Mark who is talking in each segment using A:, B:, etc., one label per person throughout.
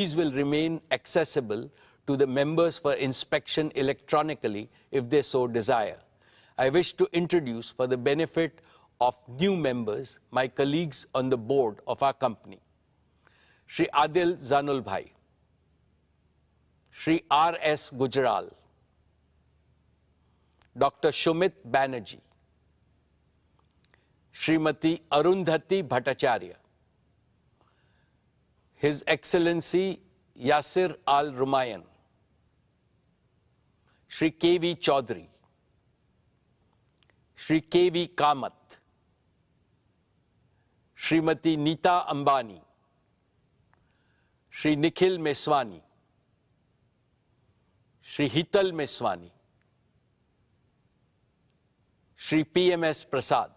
A: These will remain accessible to the members for inspection electronically if they so desire. I wish to introduce, for the benefit of new members, my colleagues on the board of our company. Shri Adil Zanul Bhai, Shri R.S. Gujral, Dr. Shumit Banerjee, Srimati Arundhati Bhattacharya, His Excellency Yasir Al-Rumayyan, Shri K.V. Chaudhary, Shri K.V. Kamath, Srimati Neeta Ambani, Shri Nikhil Meswani, Shri Hital Meswani, Shri P.M.S. Prasad.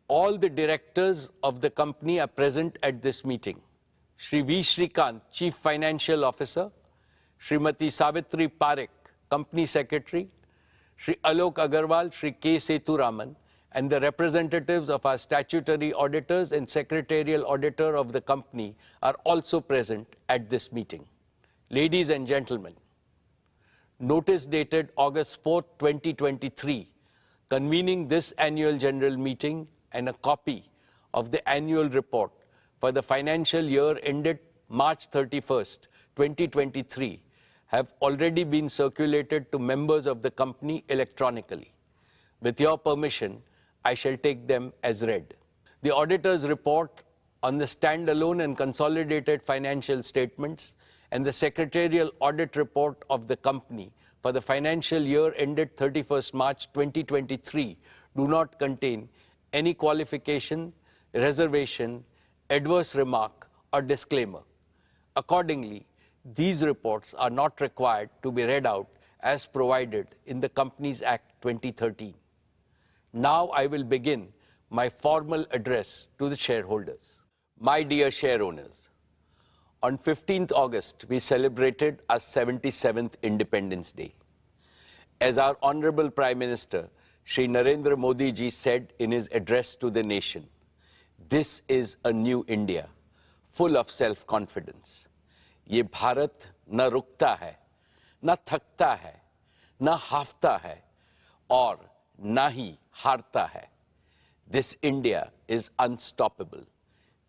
A: All the directors of the company are present at this meeting. Shri V. Shrikant, Chief Financial Officer, Srimati Savitri Parekh, Company Secretary, Shri Alok Agarwal, Shri K. Sethuraman, and the representatives of our statutory auditors and secretarial auditor of the company are also present at this meeting. Ladies and gentlemen, notice dated August 4, 2023, convening this annual general meeting and a copy of the annual report for the financial year ended March 31st, 2023, have already been circulated to members of the company electronically. With your permission, I shall take them as read. The auditor's report on the standalone and consolidated financial statements and the secretarial audit report of the company for the financial year ended 31st March 2023 do not contain any qualification, reservation, adverse remark, or disclaimer. Accordingly, these reports are not required to be read out as provided in the Companies Act 2013. Now I will begin my formal address to the shareholders. My dear share owners, on 15th August, we celebrated our 77th Independence Day. As our Honorable Prime Minister, Shri Narendra Modi ji said in his address to the nation, this is a new India, full of self-confidence. ये भारत न रुकता है, न थकता है, न हाफता है, और न ही हारता है. This India is unstoppable.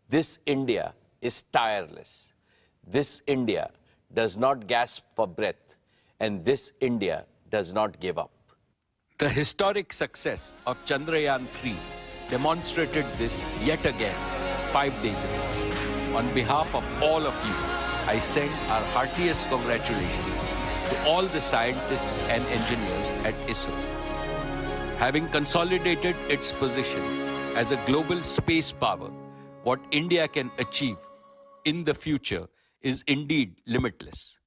A: This India is tireless. This India does not gasp for breath, and this India does not give up. The historic success of Chandrayaan-3 demonstrated this yet again 5 days ago. On behalf of all of you, I send our heartiest congratulations to all the scientists and engineers at ISRO. Having consolidated its position as a global space power, what India can achieve in the future is indeed limitless.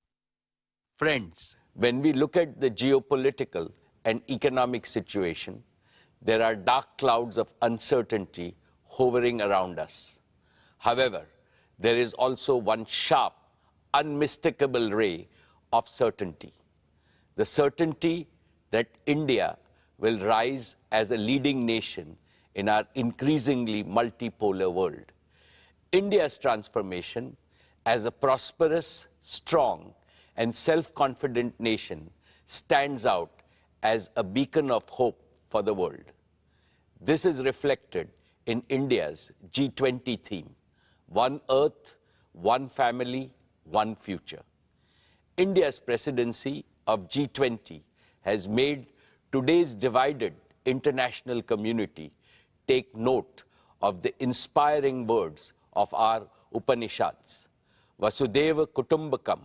A: Friends, when we look at the geopolitical and economic situation, there are dark clouds of uncertainty hovering around us. However, there is also one sharp, unmistakable ray of certainty. The certainty that India will rise as a leading nation in our increasingly multipolar world. India's transformation as a prosperous, strong, and self-confident nation stands out as a beacon of hope for the world. This is reflected in India's G20 theme, One Earth, One Family, One Future. India's presidency of G20 has made today's divided international community take note of the inspiring words of our Upanishads. Vasudeva Kutumbakam,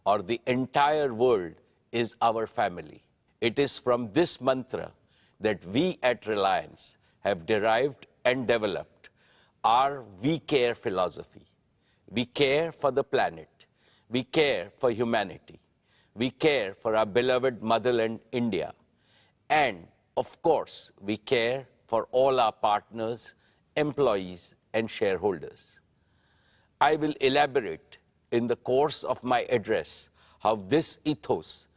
A: or the entire world is our family. It is from this mantra that we at Reliance have derived and developed our We Care philosophy. We care for the planet. We care for humanity. We care for our beloved motherland, India. And, of course, we care for all our partners, employees, and shareholders. I will elaborate in the course of my address how this ethos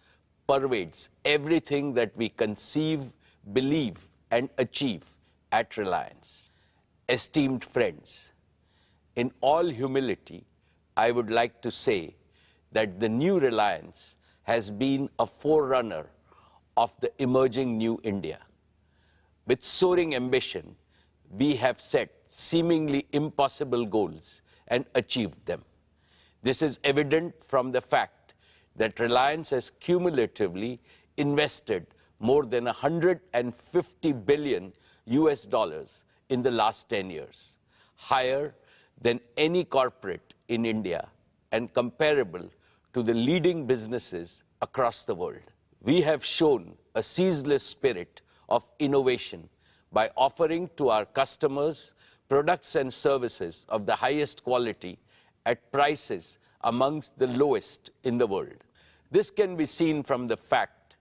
A: pervades everything that we conceive, believe, and achieve at Reliance. Esteemed friends, In all humility, I would like to say that the new Reliance has been a forerunner of the emerging new India. With soaring ambition, we have set seemingly impossible goals and achieved them. This is evident from the fact that Reliance has cumulatively invested more than $150 billion in the last 10 years, higher than any corporate in India and comparable to the leading businesses across the world. We have shown a ceaseless spirit of innovation by offering to our customers products and services of the highest quality at prices amongst the lowest in the world. This can be seen from the fact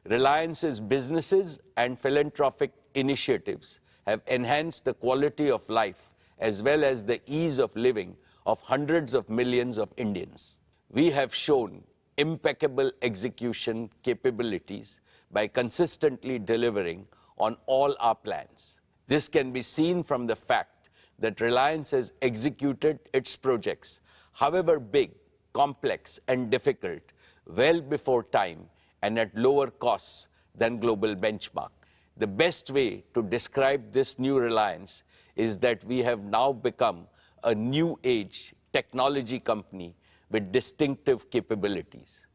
A: Reliance's businesses and philanthropic initiatives have enhanced the quality of life as well as the ease of living of hundreds of millions of Indians. We have shown impeccable execution capabilities by consistently delivering on all our plans. This can be seen from the fact that Reliance has executed its projects, however big, complex, and difficult, well before time and at lower costs than global benchmark. The best way to describe this new Reliance is that we have now become a new age technology company with distinctive capabilities.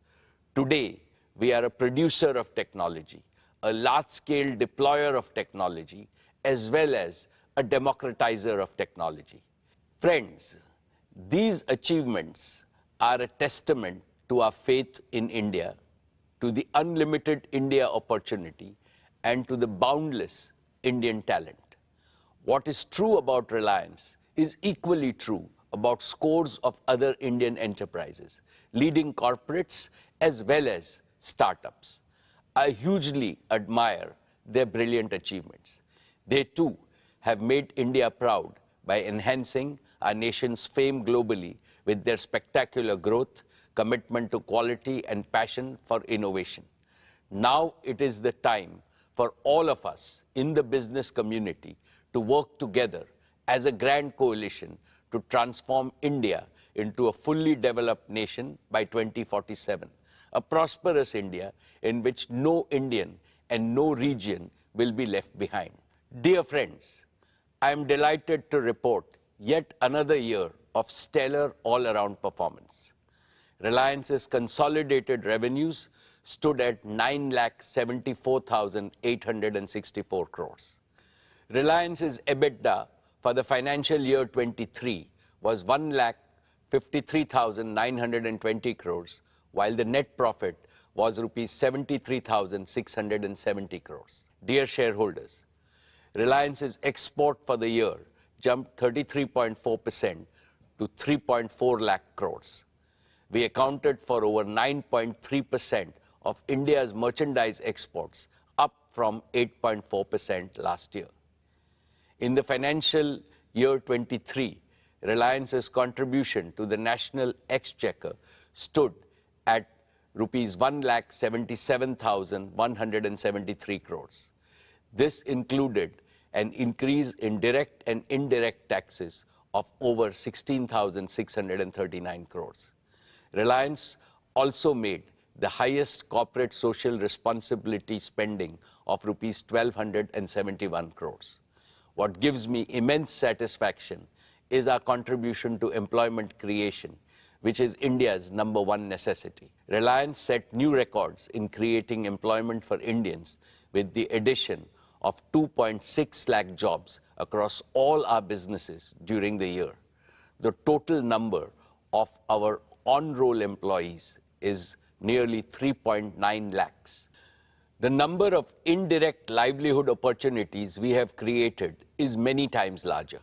A: Today, we are a producer of technology, a large-scale deployer of technology, as well as a democratizer of technology. Friends, these achievements are a testament to our faith in India, to the unlimited India opportunity, and to the boundless Indian talent. What is true about Reliance is equally true about scores of other Indian enterprises, leading corporates as well as startups. I hugely admire their brilliant achievements. They too have made India proud by enhancing our nation's fame globally with their spectacular growth, commitment to quality, and passion for innovation. Now it is the time for all of us in the business community to work together as a grand coalition to transform India into a fully developed nation by 2047, a prosperous India in which no Indian and no region will be left behind. Dear friends, I am delighted to report yet another year of stellar all-around performance. Reliance's consolidated revenues stood at 9,74,864 crores. Reliance's EBITDA for the financial year 23 was 1,53,920 crores, while the net profit was rupees 73,670 crores. Dear shareholders, Reliance's export for the year jumped 33.4% to 3.4 lakh crores. We accounted for over 9.3% of India's merchandise exports, up from 8.4% last year. In the financial year 23, Reliance's contribution to the national exchequer stood at rupees 1,77,173 crores. This included an increase in direct and indirect taxes of over 16,639 crores. Reliance also made the highest corporate social responsibility spending of rupees 1,271 crores. What gives me immense satisfaction is our contribution to employment creation, which is India's #1 necessity. Reliance set new records in creating employment for Indians with the addition of 2.6 lakh jobs across all our businesses during the year. The total number of our on-roll employees is nearly 3.9 lakhs. The number of indirect livelihood opportunities we have created is many times larger.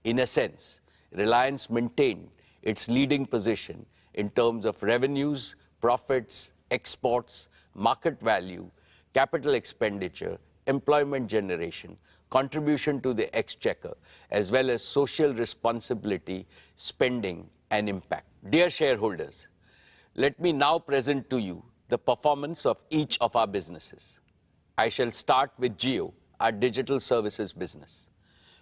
A: In a sense, Reliance maintained its leading position in terms of revenues, profits, exports, market value, capital expenditure, employment generation, contribution to the exchequer, as well as social responsibility, spending, and impact. Dear shareholders, let me now present to you the performance of each of our businesses. I shall start with Jio, our digital services business.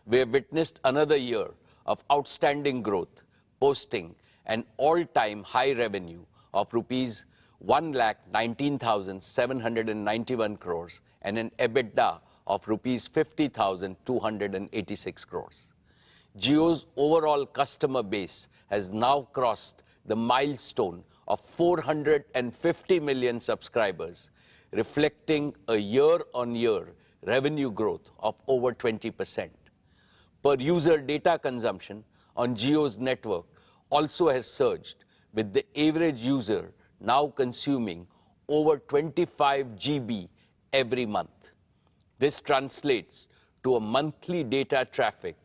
A: We have witnessed another year of outstanding growth, posting an all-time high revenue of rupees 1,19,791 crores and an EBITDA of rupees 50,286 crores. Jio's overall customer base has now crossed the milestone of 450 million subscribers, reflecting a year-on-year revenue growth of over 20%. Per user data consumption on Jio's network also has surged, with the average user now consuming over 25 GB every month. This translates to a monthly data traffic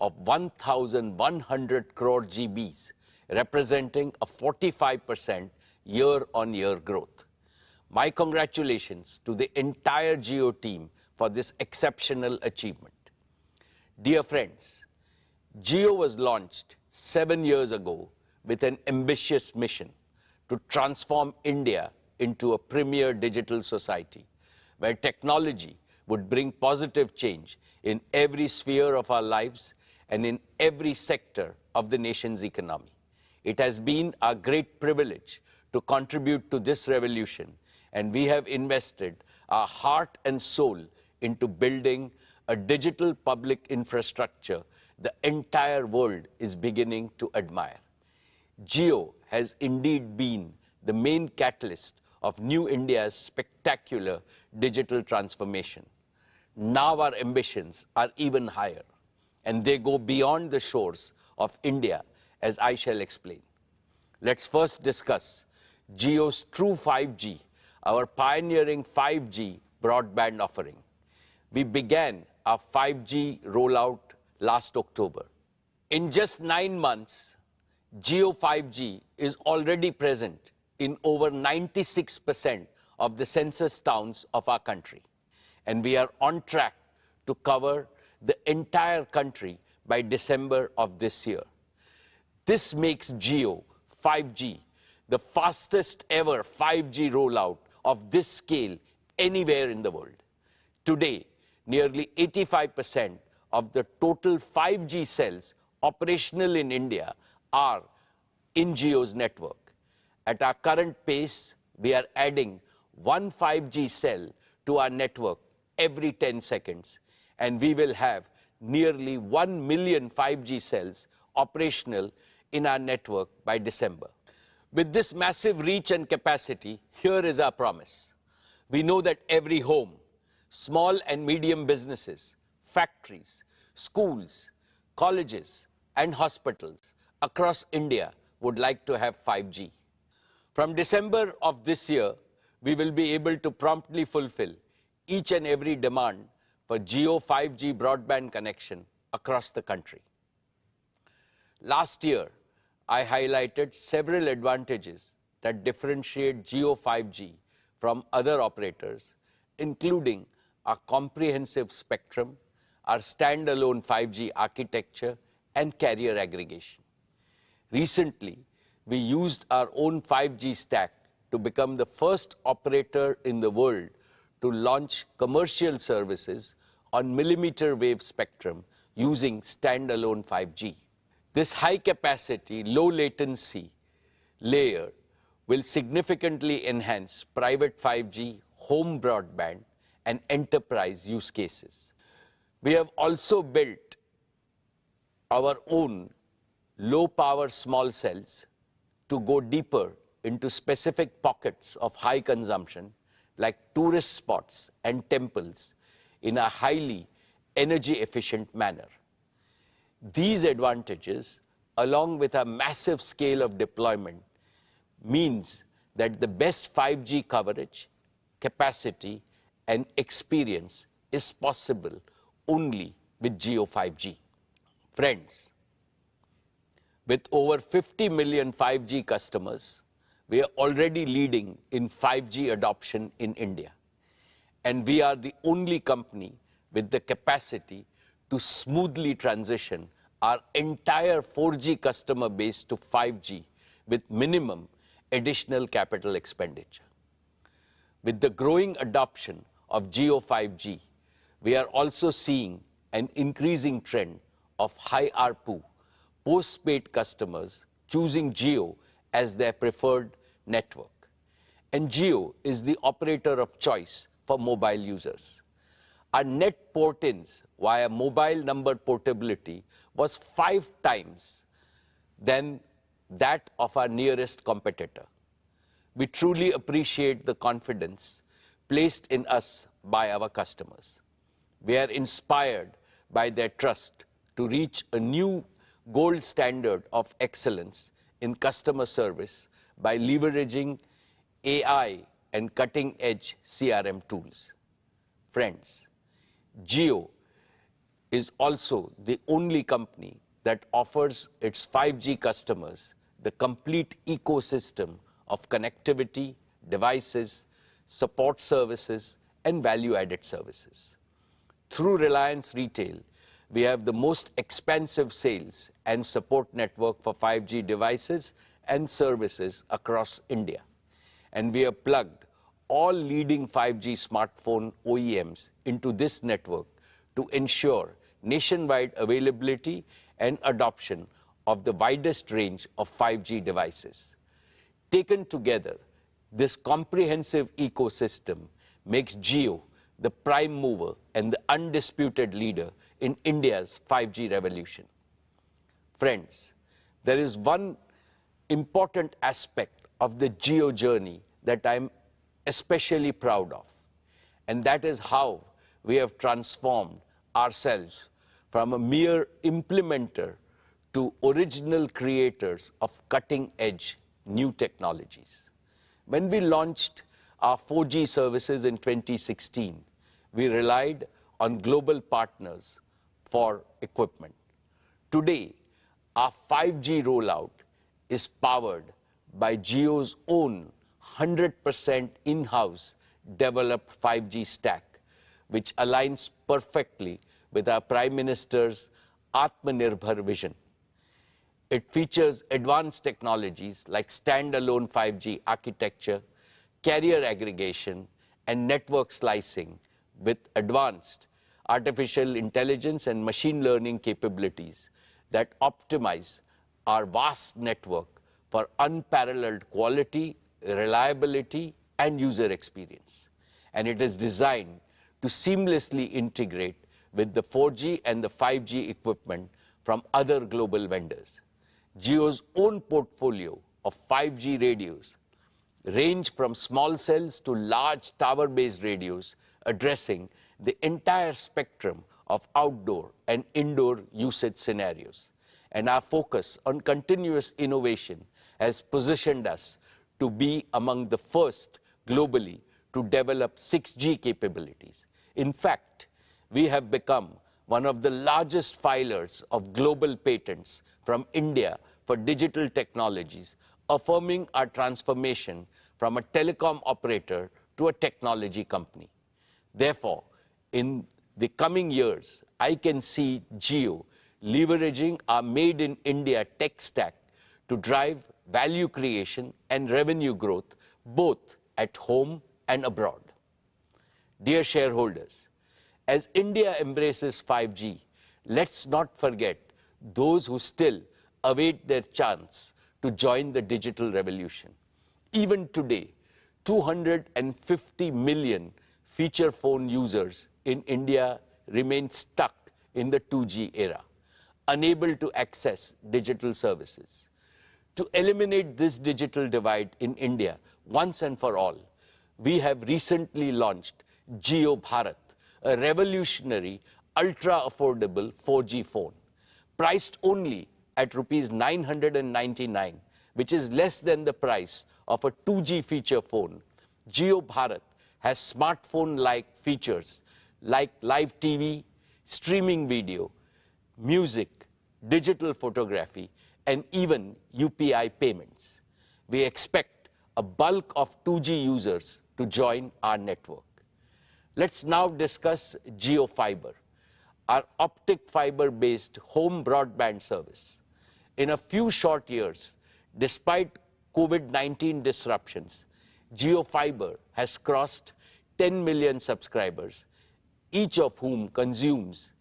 A: of 1,100 crore GBs, representing a 45% year-on-year growth. My congratulations to the entire Jio team for this exceptional achievement. Dear friends, Jio was launched 7 years ago with an ambitious mission to transform India into a premier digital society, where technology would bring positive change in every sphere of our lives and in every sector of the nation's economy. It has been our great privilege to contribute to this revolution, and we have invested our heart and soul into building a digital public infrastructure the entire world is beginning to admire. Jio has indeed been the main catalyst of New India's spectacular digital transformation. Now our ambitions are even higher, and they go beyond the shores of India, as I shall explain. Let's first discuss Jio's True 5G, our pioneering 5G broadband offering. We began our 5G rollout last October. In just 9 months, Jio 5G is already present in over 96% of the census towns of our country, and we are on track to cover the entire country by December of this year. This makes Jio 5G the fastest ever 5G rollout of this scale anywhere in the world. Today, nearly 85% of the total 5G cells operational in India are in Jio's network. At our current pace, we are adding one 5G cell to our network every 10 seconds, and we will have nearly 1 million 5G cells operational in our network by December. With this massive reach and capacity, here is our promise. We know that every home, small and medium businesses, factories, schools, colleges, and hospitals across India would like to have 5G. From December of this year, we will be able to promptly fulfill each and every demand for Jio 5G broadband connection across the country. Last year, I highlighted several advantages that differentiate Jio 5G from other operators, including our comprehensive spectrum, our standalone 5G architecture, and carrier aggregation. Recently, we used our own 5G stack to become the first operator in the world to launch commercial services on millimeter wave spectrum using standalone 5G. This high-capacity, low-latency layer will significantly enhance private 5G, home broadband, and enterprise use cases. We have also built our own low-power small cells to go deeper into specific pockets of high consumption, like tourist spots and temples, in a highly energy-efficient manner. These advantages, along with a massive scale of deployment, means that the best 5G coverage, capacity, and experience is possible only with Jio 5G. Friends, with over 50 million 5G customers, we are already leading in 5G adoption in India. And we are the only company with the capacity to smoothly transition our entire 4G customer base to 5G with minimum additional capital expenditure. With the growing adoption of Jio 5G, we are also seeing an increasing trend of high ARPU postpaid customers choosing Jio as their preferred network. And Jio is the operator of choice for mobile users. Our net port-ins via mobile number portability was 5 times than that of our nearest competitor. We truly appreciate the confidence placed in us by our customers. We are inspired by their trust to reach a new gold standard of excellence in customer service by leveraging AI and cutting-edge CRM tools. Friends, Jio is also the only company that offers its 5G customers the complete ecosystem of connectivity, devices, support services, and value-added services. Through Reliance Retail, we have the most expansive sales and support network for 5G devices and services across India. And we have plugged all leading 5G smartphone OEMs into this network to ensure nationwide availability and adoption of the widest range of 5G devices. Taken together, this comprehensive ecosystem makes Jio the prime mover and the undisputed leader in India's 5G revolution. Friends, there is one important aspect of the Jio journey that I'm especially proud of, and that is how we have transformed ourselves from a mere implementer to original creators of cutting-edge new technologies. When we launched our 4G services in 2016, we relied on global partners for equipment. Today, our 5G rollout is powered by Jio's own 100% in-house developed 5G stack, which aligns perfectly with our Prime Minister's Atmanirbhar vision. It features advanced technologies like standalone 5G architecture, carrier aggregation, and network slicing with advanced artificial intelligence and machine learning capabilities that optimize our vast network for unparalleled quality, reliability, and user experience. And it is designed to seamlessly integrate with the 4G and the 5G equipment from other global vendors. Jio's own portfolio of 5G radios range from small cells to large tower-based radios, addressing the entire spectrum of outdoor and indoor usage scenarios. And our focus on continuous innovation has positioned us to be among the first globally to develop 6G capabilities. In fact, we have become one of the largest filers of global patents from India for digital technologies, affirming our transformation from a telecom operator to a technology company. Therefore, in the coming years, I can see Jio leveraging our Made in India tech stack to drive value creation and revenue growth both at home and abroad. Dear shareholders, as India embraces 5G, let's not forget those who still await their chance to join the digital revolution. Even today, 250 million feature phone users in India remain stuck in the 2G era, unable to access digital services. To eliminate this digital divide in India once and for all, we have recently launched Jio Bharat, a revolutionary, ultra-affordable 4G phone, priced only at Rs 999, which is less than the price of a 2G feature phone. Jio Bharat has smartphone-like features like live TV, streaming video, music, digital photography, and even UPI payments. We expect a bulk of 2G users to join our network. Let's now discuss Jio Fiber, our optic fiber-based home broadband service. In a few short years, despite COVID-19 disruptions, Jio Fiber has crossed 10 million subscribers, each of whom consumes,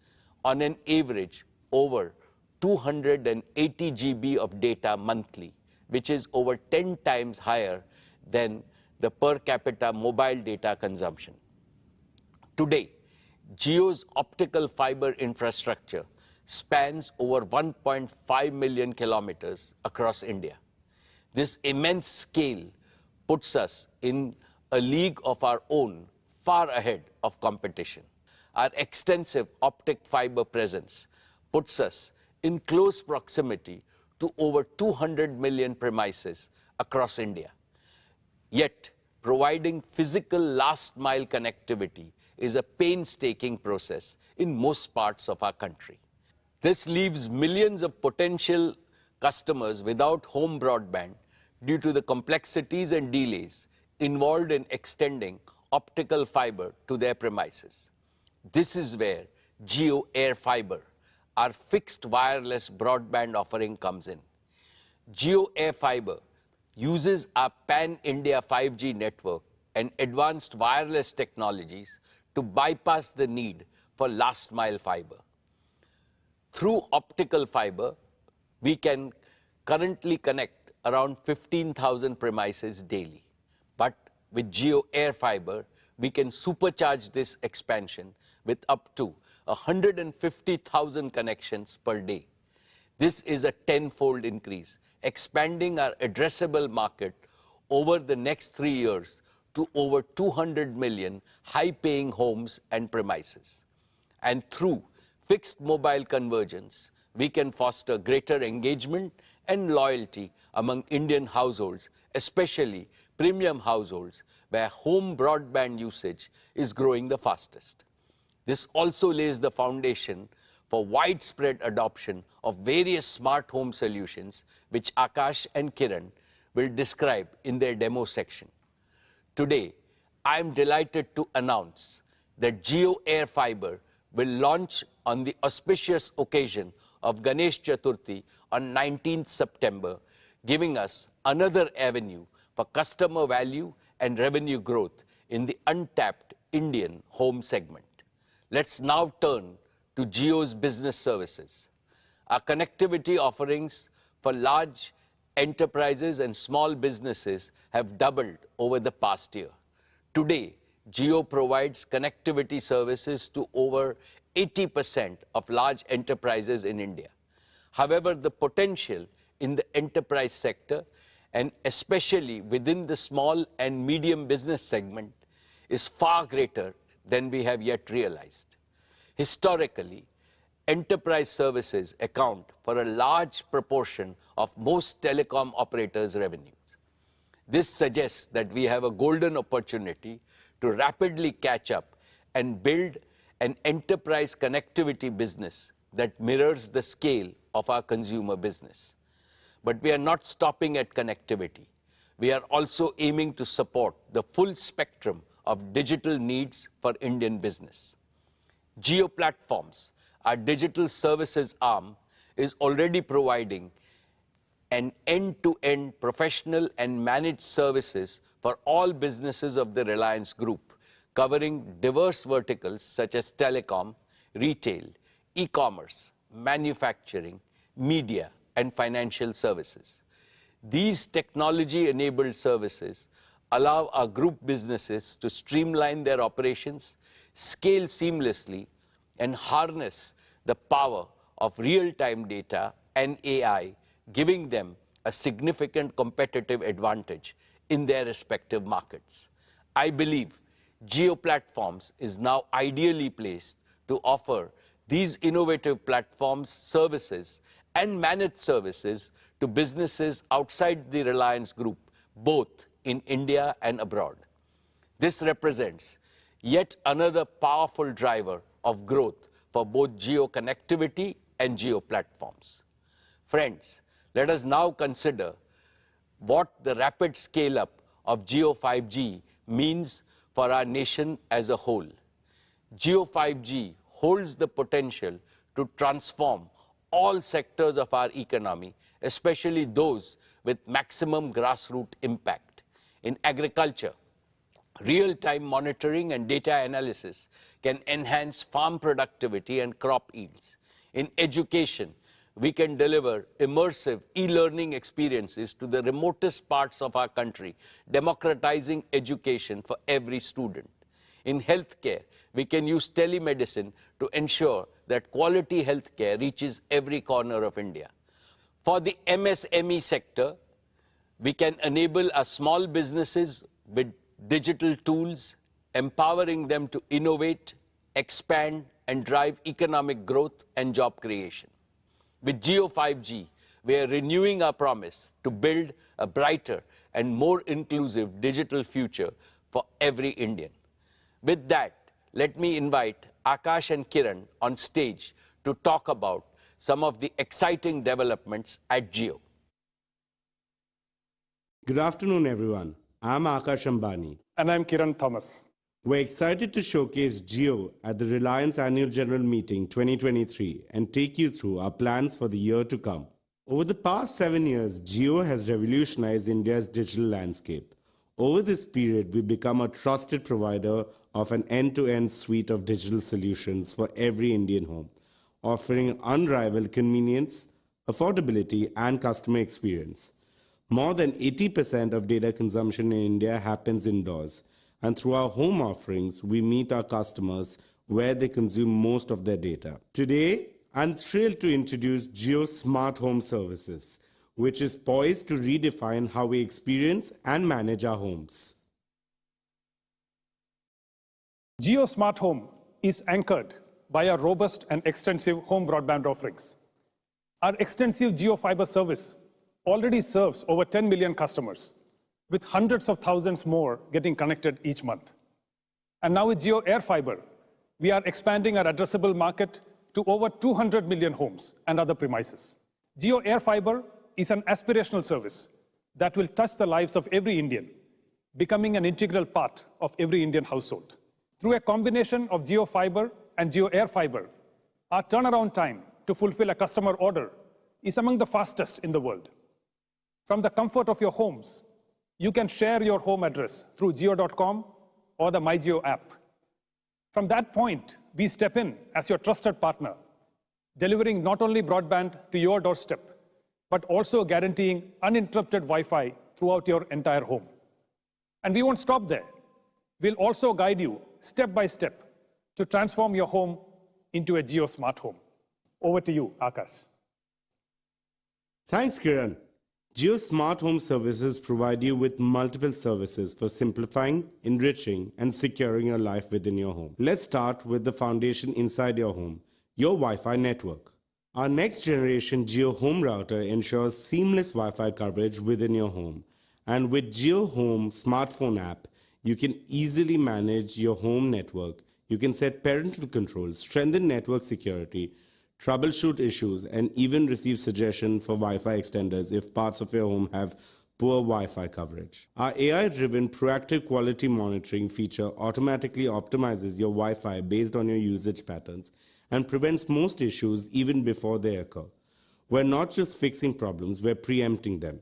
A: on an average, over 280 GB of data monthly, which is over 10 times higher than the per capita mobile data consumption. Today, Jio's optical fiber infrastructure spans over 1.5 million kilometers across India. This immense scale puts us in a league of our own, far ahead of competition. Our extensive optic fiber presence puts us in close proximity to over 200 million premises across India. Yet, providing physical last-mile connectivity is a painstaking process in most parts of our country. This leaves millions of potential customers without home broadband due to the complexities and delays involved in extending optical fiber to their premises. This is where Jio Air Fiber, our fixed wireless broadband offering, comes in. Jio Air Fiber uses our pan-India 5G network and advanced wireless technologies to bypass the need for last-mile fiber. Through optical fiber, we can currently connect around 15,000 premises daily. But with Jio Air Fiber, we can supercharge this expansion with up to 150,000 connections per day. This is a tenfold increase, expanding our addressable market over the next 3 years to over 200 million high-paying homes and premises. And through fixed mobile convergence, we can foster greater engagement and loyalty among Indian households, especially premium households, where home broadband usage is growing the fastest. This also lays the foundation for widespread adoption of various smart home solutions, which Akash and Kiran will describe in their demo section. Today, I am delighted to announce that Jio Air Fiber will launch on the auspicious occasion of Ganesh Chaturthi on 19th September, giving us another avenue for customer value and revenue growth in the untapped Indian home segment. Let's now turn to Jio's business services. Our connectivity offerings for large enterprises and small businesses have doubled over the past year. Today, Jio provides connectivity services to over 80% of large enterprises in India. However, the potential in the enterprise sector, and especially within the small and medium business segment, is far greater than we have yet realized. Historically, enterprise services account for a large proportion of most telecom operators' revenues. This suggests that we have a golden opportunity to rapidly catch up and build an enterprise connectivity business that mirrors the scale of our consumer business. But we are not stopping at connectivity. We are also aiming to support the full spectrum of digital needs for Indian business. Jio Platforms, our digital services arm, is already providing an end-to-end professional and managed services for all businesses of the Reliance Group, covering diverse verticals such as telecom, retail, e-commerce, manufacturing, media, and financial services. These technology-enabled services allow our group businesses to streamline their operations, scale seamlessly, and harness the power of real-time data and AI, giving them a significant competitive advantage in their respective markets. I believe Jio Platforms is now ideally placed to offer these innovative platforms, services, and managed services to businesses outside the Reliance Group, both in India and abroad. This represents yet another powerful driver of growth for both Jio Connectivity and Jio Platforms. Friends, let us now consider what the rapid scale-up of Jio 5G means for our nation as a whole. Jio 5G holds the potential to transform all sectors of our economy, especially those with maximum grassroots impact. In agriculture, real-time monitoring and data analysis can enhance farm productivity and crop yields. In education, we can deliver immersive e-learning experiences to the remotest parts of our country, democratizing education for every student. In healthcare, we can use telemedicine to ensure that quality healthcare reaches every corner of India. For the MSME sector, we can enable our small businesses with digital tools, empowering them to innovate, expand, and drive economic growth and job creation. With Jio 5G, we are renewing our promise to build a brighter and more inclusive digital future for every Indian. With that, let me invite Akash and Kiran on stage to talk about some of the exciting developments at Jio.
B: Good afternoon, everyone. I'm Akash Ambani.
C: And I'm Kiran Thomas.
B: We're excited to showcase Jio at the Reliance Annual General Meeting 2023 and take you through our plans for the year to come. Over the past 7 years, Jio has revolutionized India's digital landscape. Over this period, we've become a trusted provider of an end-to-end suite of digital solutions for every Indian home, offering unrivaled convenience, affordability, and customer experience. More than 80% of data consumption in India happens indoors, and through our home offerings, we meet our customers where they consume most of their data. Today, I'm thrilled to introduce Jio Smart Home Services, which is poised to redefine how we experience and manage our homes.
C: Jio Smart Home is anchored by our robust and extensive home broadband offerings. Our extensive Jio Fiber service already serves over 10 million customers, with hundreds of thousands more getting connected each month. And now with Jio Air Fiber, we are expanding our addressable market to over 200 million homes and other premises. Jio Air Fiber is an aspirational service that will touch the lives of every Indian, becoming an integral part of every Indian household. Through a combination of Jio Fiber and Jio Air Fiber, our turnaround time to fulfill a customer order is among the fastest in the world. From the comfort of your homes, you can share your home address through jio.com or the MyJio app. From that point, we step in as your trusted partner, delivering not only broadband to your doorstep, but also guaranteeing uninterrupted Wi-Fi throughout your entire home. And we won't stop there. We'll also guide you step by step to transform your home into a Jio Smart Home. Over to you, Akash.
B: Thanks, Kiran. Jio Smart Home Services provide you with multiple services for simplifying, enriching, and securing your life within your home. Let's start with the foundation inside your home, your Wi-Fi network. Our next generation Jio Home Router ensures seamless Wi-Fi coverage within your home. And with Jio Home smartphone app, you can easily manage your home network. You can set parental controls, strengthen network security, troubleshoot issues, and even receive suggestions for Wi-Fi extenders if parts of your home have poor Wi-Fi coverage. Our AI-driven proactive quality monitoring feature automatically optimizes your Wi-Fi based on your usage patterns and prevents most issues even before they occur. We're not just fixing problems, we're preempting them.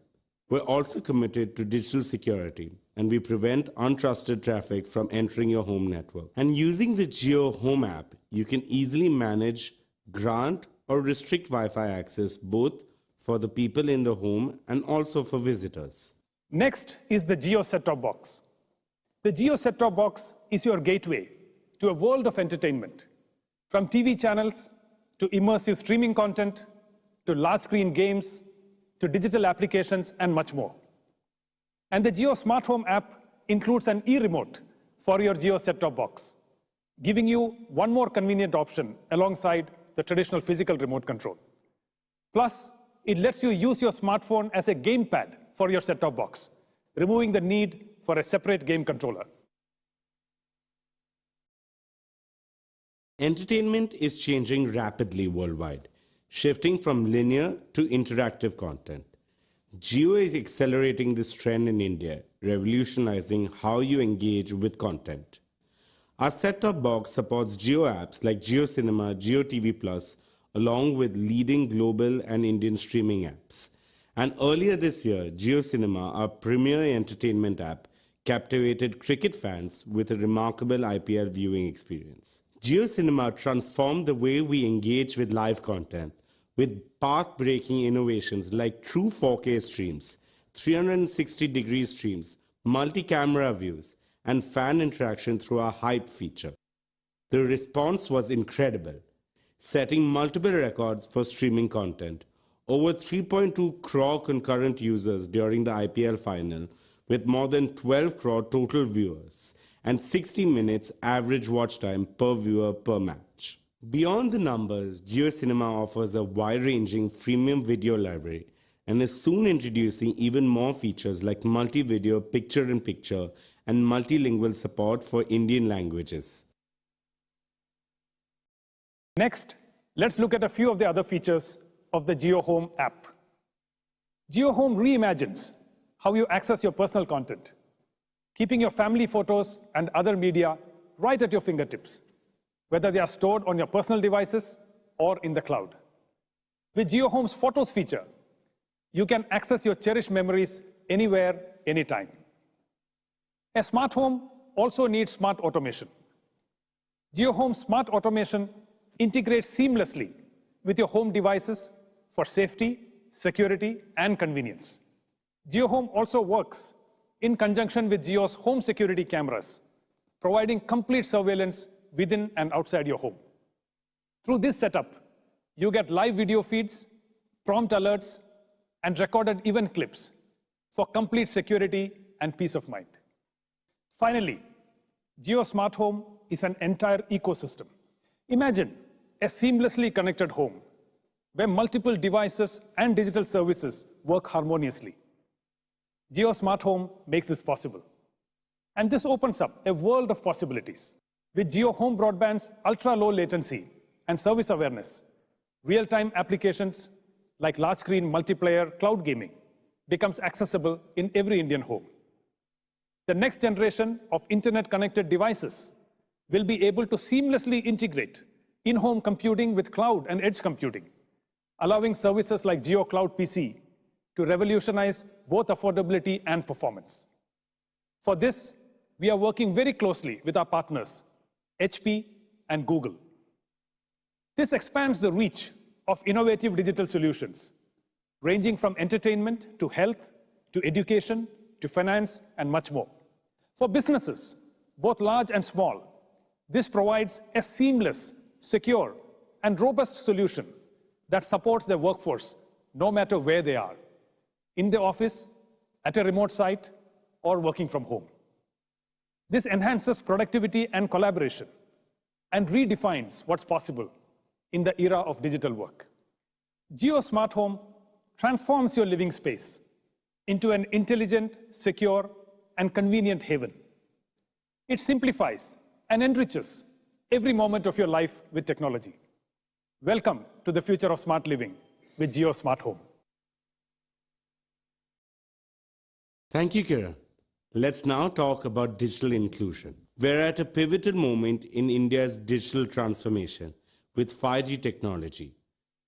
B: We're also committed to digital security, and we prevent untrusted traffic from entering your home network. And using the Jio Home app, you can easily manage, grant, or restrict Wi-Fi access both for the people in the home and also for visitors.
C: Next is the Jio set-top box. The Jio set-top box is your gateway to a world of entertainment, from TV channels to immersive streaming content to large-screen games to digital applications and much more. And the Jio Smart Home app includes an e-remote for your Jio set-top box, giving you one more convenient option alongside the traditional physical remote control. Plus, it lets you use your smartphone as a gamepad for your set-top box, removing the need for a separate game controller.
B: Entertainment is changing rapidly worldwide, shifting from linear to interactive content. Jio is accelerating this trend in India, revolutionizing how you engage with content. Our set-top box supports Jio apps like Jio Cinema, Jio TV Plus, along with leading global and Indian streaming apps. And earlier this year, Jio Cinema, our premier entertainment app, captivated cricket fans with a remarkable IPL viewing experience. Jio Cinema transformed the way we engage with live content, with path-breaking innovations like true 4K streams, 360-degree streams, multi-camera views, and fan interaction through our Hype feature. The response was incredible, setting multiple records for streaming content. Over 3.2 crore concurrent users during the IPL final, with more than 12 crore total viewers, and 60 minutes average watch time per viewer per match. Beyond the numbers, JioCinema offers a wide-ranging freemium video library and is soon introducing even more features like multi-video picture-in-picture and multilingual support for Indian languages.
C: Next, let's look at a few of the other features of the JioHome app. JioHome reimagines how you access your personal content, keeping your family photos and other media right at your fingertips, whether they are stored on your personal devices or in the cloud. With JioHome's Photos feature, you can access your cherished memories anywhere, anytime. A smart home also needs smart automation. JioHome Smart Automation integrates seamlessly with your home devices for safety, security, and convenience. JioHome also works in conjunction with Jio's home security cameras, providing complete surveillance within and outside your home. Through this setup, you get live video feeds, prompt alerts, and recorded event clips for complete security and peace of mind. Finally, Jio Smart Home is an entire ecosystem. Imagine a seamlessly connected home where multiple devices and digital services work harmoniously. Jio Smart Home makes this possible. And this opens up a world of possibilities. With Jio Home Broadband's ultra-low latency and service awareness, real-time applications like large-screen multiplayer cloud gaming becomes accessible in every Indian home. The next generation of internet-connected devices will be able to seamlessly integrate in-home computing with cloud and edge computing, allowing services like Jio Cloud PC to revolutionize both affordability and performance. For this, we are working very closely with our partners, HP and Google. This expands the reach of innovative digital solutions, ranging from entertainment to health, to education, to finance, and much more. For businesses, both large and small, this provides a seamless, secure, and robust solution that supports their workforce no matter where they are, in the office, at a remote site, or working from home. This enhances productivity and collaboration and redefines what's possible in the era of digital work. Jio Smart Home transforms your living space into an intelligent, secure, and convenient haven. It simplifies and enriches every moment of your life with technology. Welcome to the future of smart living with Jio Smart Home.
B: Thank you, Kiran. Let's now talk about digital inclusion. We're at a pivotal moment in India's digital transformation with 5G technology.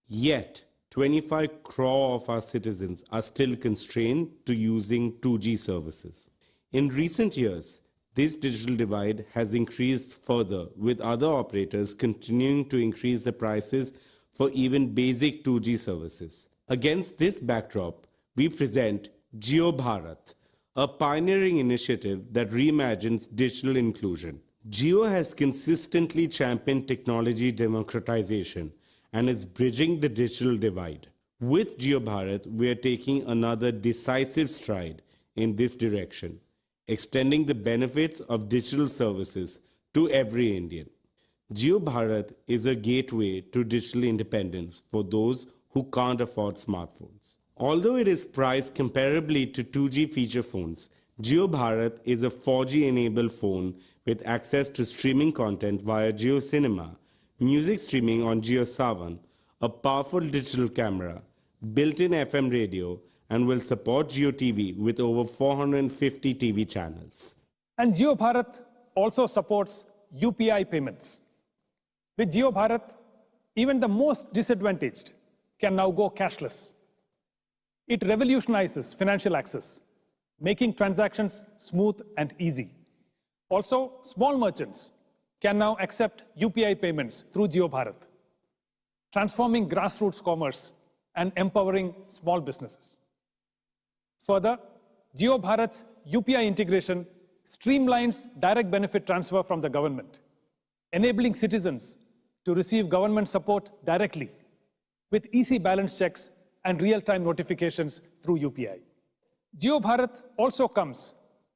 B: Yet, 25 crore of our citizens are still constrained to using 2G services. In recent years, this digital divide has increased further, with other operators continuing to increase the prices for even basic 2G services. Against this backdrop, we present Jio Bharat, a pioneering initiative that reimagines digital inclusion. Jio has consistently championed technology democratization and is bridging the digital divide. With Jio Bharat, we are taking another decisive stride in this direction, extending the benefits of digital services to every Indian. Jio Bharat is a gateway to digital independence for those who can't afford smartphones. Although it is priced comparably to 2G feature phones, Jio Bharat is a 4G-enabled phone with access to streaming content via JioCinema, music streaming on JioSaavn, a powerful digital camera, built-in FM radio, and will support Jio TV with over 450 TV channels.
C: And Jio Bharat also supports UPI payments. With Jio Bharat, even the most disadvantaged can now go cashless. It revolutionizes financial access, making transactions smooth and easy. Also, small merchants can now accept UPI payments through Jio Bharat. transforming grassroots commerce and empowering small businesses. Further, Jio Bharat's UPI integration streamlines direct benefit transfer from the government, enabling citizens to receive government support directly with easy balance checks and real-time notifications through UPI. Jio Bharat also comes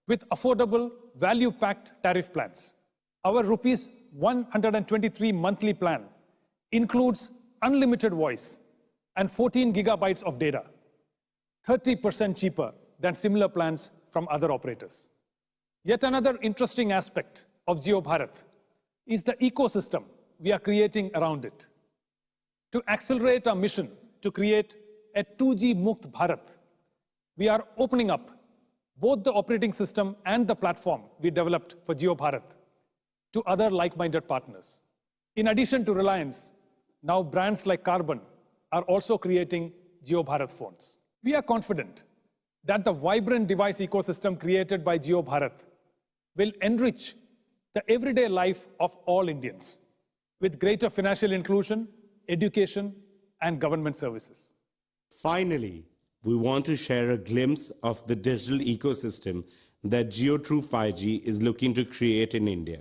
C: with affordable, value-packed tariff plans. Our rupees 123 monthly plan includes unlimited voice and 14 gigabytes of data, 30% cheaper than similar plans from other operators. Yet another interesting aspect of Jio Bharat is the ecosystem we are creating around it. To accelerate our mission to create a 2G Mukt Bharat, we are opening up both the operating system and the platform we developed for Jio Bharat to other like-minded partners. In addition to Reliance, now brands like Carbon are also creating Jio Bharat phones. We are confident that the vibrant device ecosystem created by Jio Bharat will enrich the everyday life of all Indians with greater financial inclusion, education, and government services.
B: Finally, we want to share a glimpse of the digital ecosystem that Jio True 5G is looking to create in India.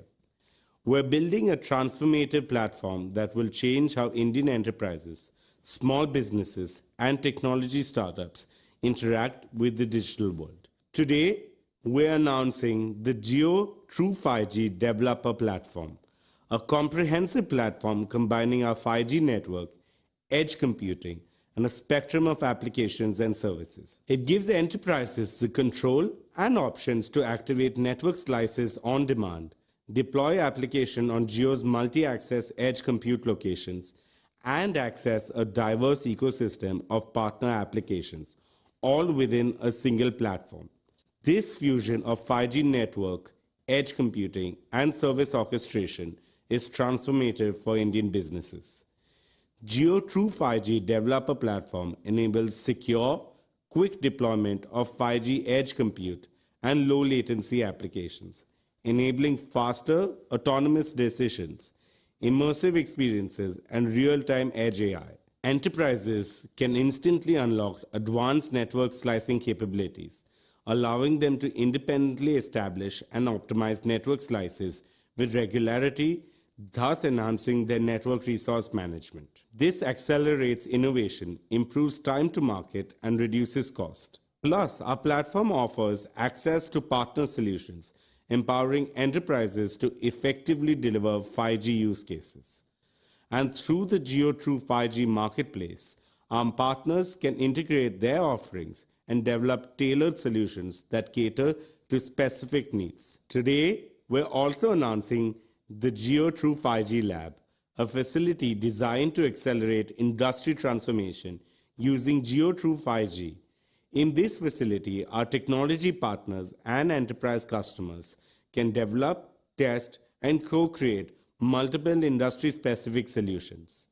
B: We're building a transformative platform that will change how Indian enterprises, small businesses, and technology startups interact with the digital world. Today, we're announcing the Jio True 5G Developer Platform, a comprehensive platform combining our 5G network, edge computing, and a spectrum of applications and services. It gives enterprises the control and options to activate network slices on demand, deploy application on Jio's multi-access edge compute locations, and access a diverse ecosystem of partner applications, all within a single platform. This fusion of 5G network, edge computing, and service orchestration is transformative for Indian businesses. Jio True 5G Developer Platform enables secure, quick deployment of 5G edge compute and low latency applications, enabling faster, autonomous decisions, immersive experiences, and real-time edge AI. Enterprises can instantly unlock advanced network slicing capabilities, allowing them to independently establish and optimize network slices with regularity, thus enhancing their network resource management. This accelerates innovation, improves time to market, and reduces cost. Plus, our platform offers access to partner solutions, empowering enterprises to effectively deliver 5G use cases. And through the Jio True 5G marketplace, our partners can integrate their offerings and develop tailored solutions that cater to specific needs. Today, we're also announcing the Jio True 5G Lab, a facility designed to accelerate industry transformation using Jio True 5G. In this facility, our technology partners and enterprise customers can develop, test, and co-create multiple industry-specific solutions.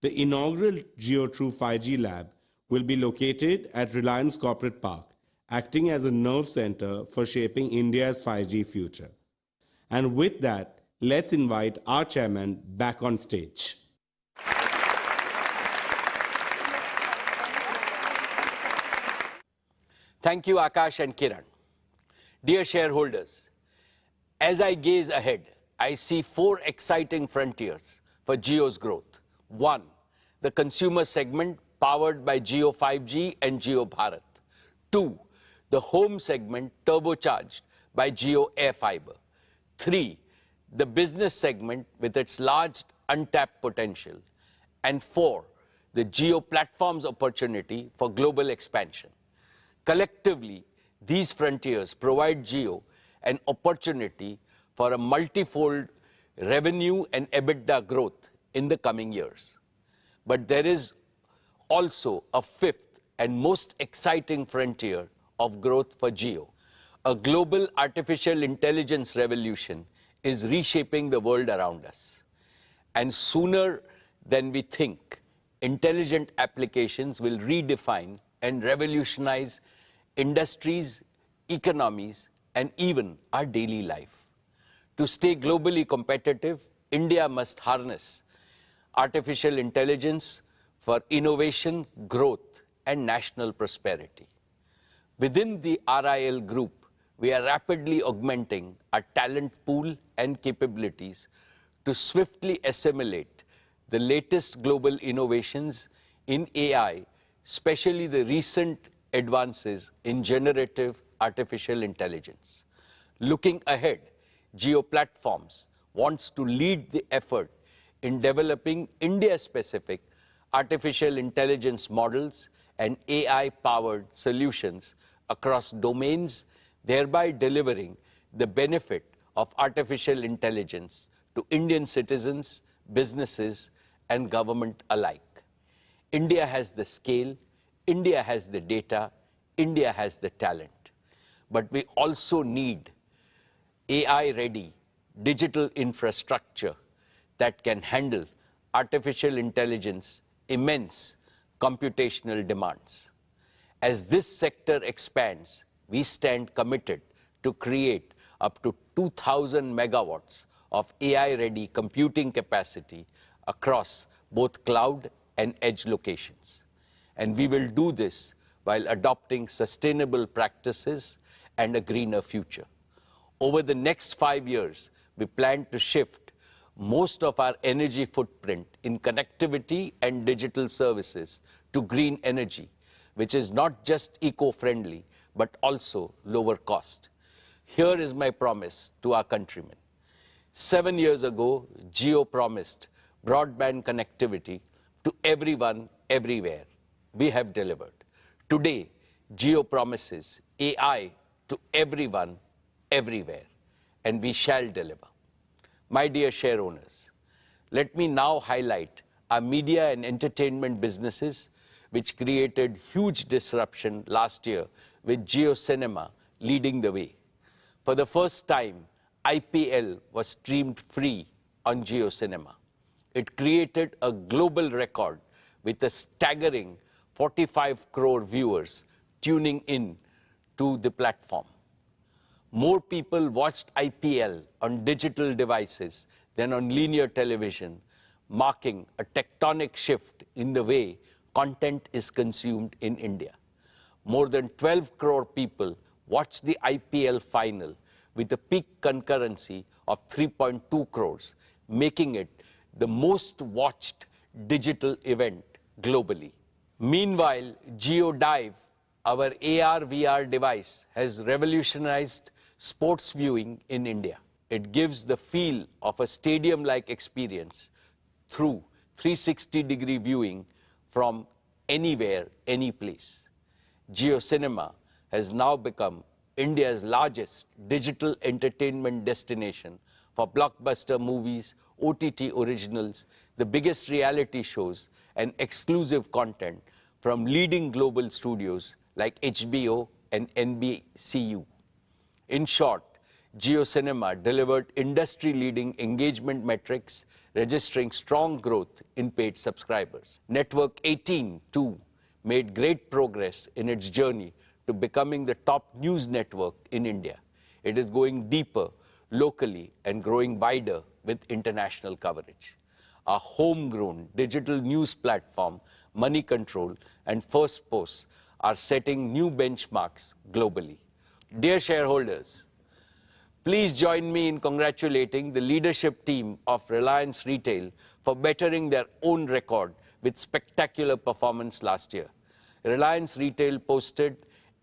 B: The inaugural Jio True 5G Lab will be located at Reliance Corporate Park, acting as a nerve center for shaping India's 5G future. And with that, let's invite our chairman back on stage.
A: Thank you, Akash and Kiran. Dear shareholders, as I gaze ahead, I see four exciting frontiers for Jio's growth. One, the consumer segment powered by Jio 5G and Jio Bharat. Two, the home segment turbocharged by Jio Air Fiber. Three, the business segment with its large untapped potential. And four, the Jio platform's opportunity for global expansion. Collectively, these frontiers provide Jio an opportunity for a multifold revenue and EBITDA growth in the coming years. But there is also a fifth and most exciting frontier of growth for Jio. A global artificial intelligence revolution is reshaping the world around us. And sooner than we think, intelligent applications will redefine and revolutionize industries, economies, and even our daily life. To stay globally competitive, India must harness artificial intelligence for innovation, growth, and national prosperity. Within the RIL group, we are rapidly augmenting our talent pool and capabilities to swiftly assimilate the latest global innovations in AI, especially the recent advances in generative artificial intelligence. Looking ahead, Jio Platforms wants to lead the effort in developing India-specific artificial intelligence models and AI-powered solutions across domains, thereby delivering the benefit of artificial intelligence to Indian citizens, businesses, and government alike. India has the scale, India has the data, India has the talent. But we also need AI-ready digital infrastructure that can handle artificial intelligence immense computational demands. As this sector expands, we stand committed to create up to 2,000 megawatts of AI-ready computing capacity across both cloud and edge locations. And we will do this while adopting sustainable practices and a greener future. Over the next 5 years, we plan to shift most of our energy footprint in connectivity and digital services to green energy, which is not just eco-friendly, but also lower cost. Here is my promise to our countrymen. 7 years ago, Jio promised broadband connectivity to everyone, everywhere. We have delivered. Today, Jio promises AI to everyone, everywhere, and we shall deliver. My dear share owners, let me now highlight our media and entertainment businesses, which created huge disruption last year with Jio Cinema leading the way. For the first time, IPL was streamed free on Jio Cinema. It created a global record with a staggering 45 crore viewers tuning in to the platform. More people watched IPL on digital devices than on linear television, marking a tectonic shift in the way content is consumed in India. More than 12 crore people watched the IPL final with a peak concurrency of 3.2 crores, making it the most watched digital event globally. Meanwhile, Jio Dive, our AR/VR device, has revolutionized sports viewing in India. It gives the feel of a stadium-like experience through 360-degree viewing from anywhere, any place. Jio Cinema has now become India's largest digital entertainment destination for blockbuster movies, OTT originals, the biggest reality shows, and exclusive content from leading global studios like HBO and NBCU. In short, Jio Cinema delivered industry-leading engagement metrics, registering strong growth in paid subscribers. Network 18, too, made great progress in its journey to becoming the top news network in India. It is going deeper locally and growing wider with international coverage. Our homegrown digital news platform, Money Control and First Post, are setting new benchmarks globally. Dear shareholders, please join me in congratulating the leadership team of Reliance Retail for bettering their own record with spectacular performance last year. Reliance Retail posted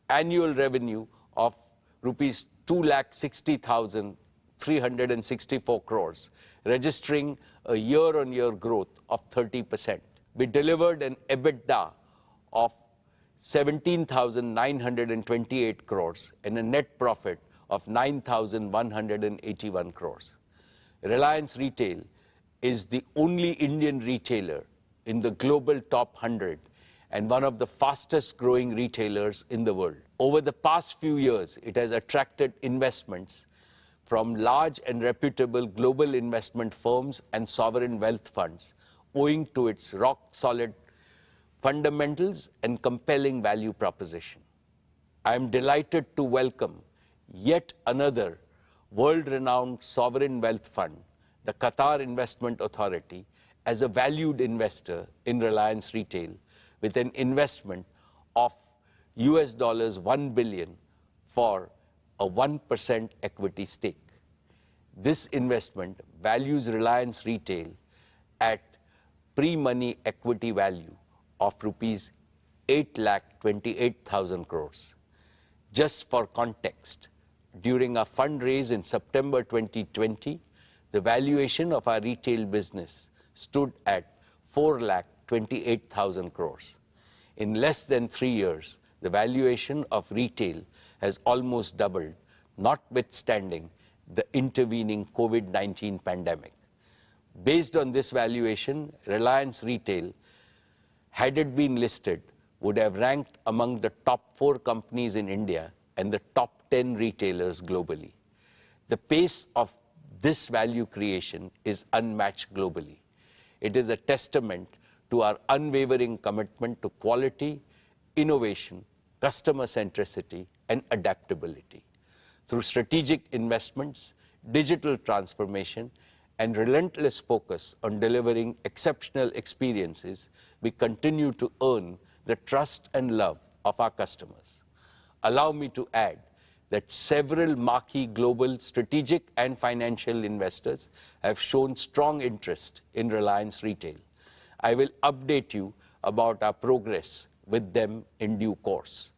A: annual revenue of rupees 2,60,364 crores, registering a year-on-year growth of 30%. We delivered an EBITDA of 17,928 crores and a net profit of 9,181 crores. Reliance Retail is the only Indian retailer in the global top 100 and one of the fastest growing retailers in the world. Over the past few years, it has attracted investments from large and reputable global investment firms and sovereign wealth funds, owing to its rock-solid fundamentals and compelling value proposition. I am delighted to welcome yet another world-renowned sovereign wealth fund, the Qatar Investment Authority, as a valued investor in Reliance Retail with an investment of $1 billion for a 1% equity stake. This investment values Reliance Retail at pre-money equity value of rupees 8,28,000 crores. Just for context, during our fundraise in September 2020, the valuation of our retail business stood at 4,28,000 crores. In less than 3 years, the valuation of retail has almost doubled, notwithstanding the intervening COVID-19 pandemic. Based on this valuation, Reliance Retail, had it been listed, would have ranked among the top 4 companies in India and the top 10 retailers globally. The pace of this value creation is unmatched globally. It is a testament to our unwavering commitment to quality, innovation, customer centricity, and adaptability. Through strategic investments, digital transformation, and relentless focus on delivering exceptional experiences, we continue to earn the trust and love of our customers. Allow me to add that several marquee global strategic and financial investors have shown strong interest in Reliance Retail. I will update you about our progress with them in due course.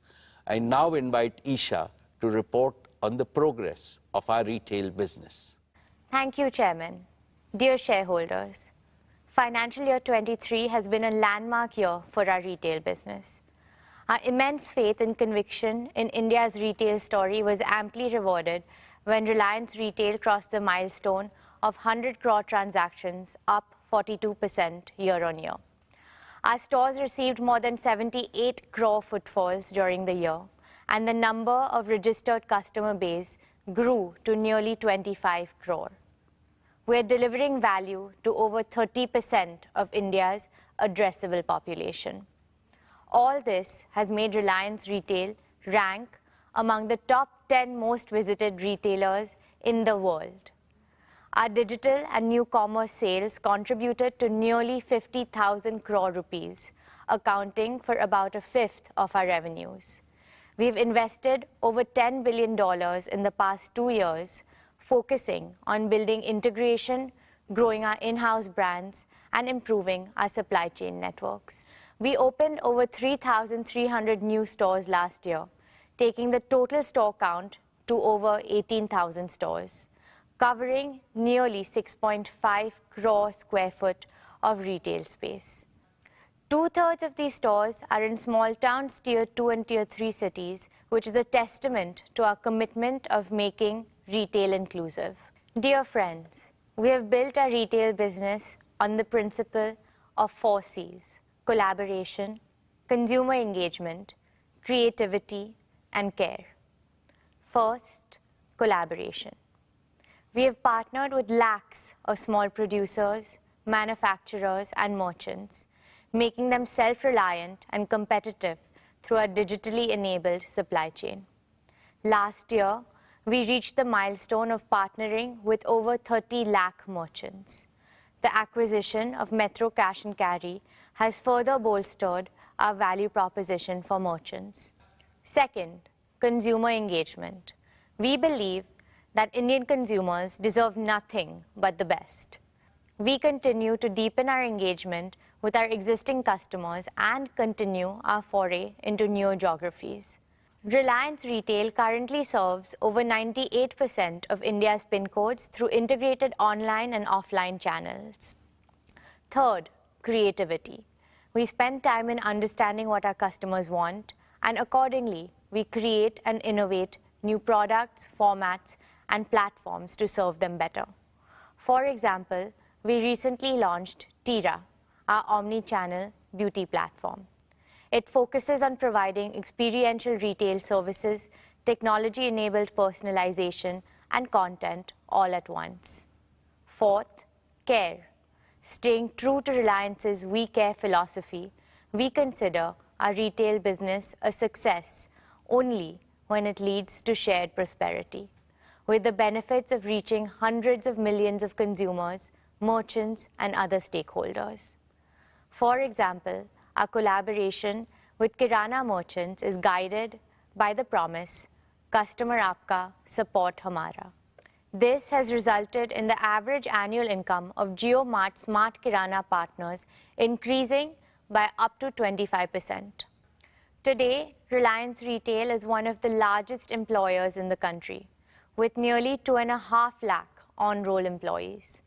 A: I now invite Isha to report on the progress of our retail business.
D: Thank you, Chairman. Dear shareholders, financial year 23 has been a landmark year for our retail business. Our immense faith and conviction in India's retail story was amply rewarded when Reliance Retail crossed the milestone of 100 crore transactions, up 42% year-on-year. Our stores received more than 78 crore footfalls during the year, and the number of registered customer base grew to nearly 25 crore. We are delivering value to over 30% of India's addressable population. All this has made Reliance Retail rank among the top 10 most visited retailers in the world. Our digital and new commerce sales contributed to nearly 50,000 crore rupees, accounting for about a fifth of our revenues. We've invested over $10 billion in the past 2 years, focusing on building integration, growing our in-house brands, and improving our supply chain networks. We opened over 3,300 new stores last year, taking the total store count to over 18,000 stores, covering nearly 6.5 crore square foot of retail space. 2/3 of these stores are in small towns, tier 2 and tier 3 cities, which is a testament to our commitment of making retail inclusive. Dear friends, we have built our retail business on the principle of 4 C's: collaboration, consumer engagement, creativity, and care. First, collaboration. We have partnered with lakhs of small producers, manufacturers, and merchants, making them self-reliant and competitive through our digitally enabled supply chain. Last year, we reached the milestone of partnering with over 30 lakh merchants. The acquisition of Metro Cash and Carry has further bolstered our value proposition for merchants. Second, consumer engagement. We believe that Indian consumers deserve nothing but the best. We continue to deepen our engagement with our existing customers and continue our foray into new geographies. Reliance Retail currently serves over 98% of India's PIN codes through integrated online and offline channels. Third, creativity. We spend time in understanding what our customers want, and accordingly, we create and innovate new products, formats, and platforms to serve them better. For example, we recently launched Tira, our omni-channel beauty platform. It focuses on providing experiential retail services, technology-enabled personalization, and content all at once. Fourth, care. Staying true to Reliance's We Care philosophy, we consider our retail business a success only when it leads to shared prosperity. With the benefits of reaching hundreds of millions of consumers, merchants, and other stakeholders. For example, our collaboration with Kirana merchants is guided by the promise, "Customer Aapka, Support Hamara." This has resulted in the average annual income of JioMart Smart Kirana partners increasing by up to 25%. Today, Reliance Retail is one of the largest employers in the country, with nearly 2.5 lakh on-roll employees.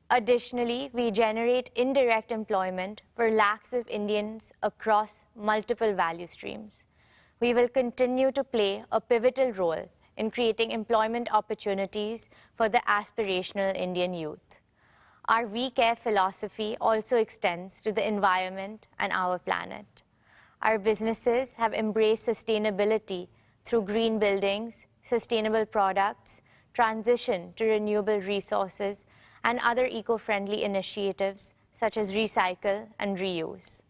D: Additionally, we generate indirect employment for lakhs of Indians across multiple value streams. We will continue to play a pivotal role in creating employment opportunities for the aspirational Indian youth. Our We Care philosophy also extends to the environment and our planet. Our businesses have embraced sustainability through green buildings, sustainable products, transition to renewable resources, and other eco-friendly initiatives such as recycle and reuse.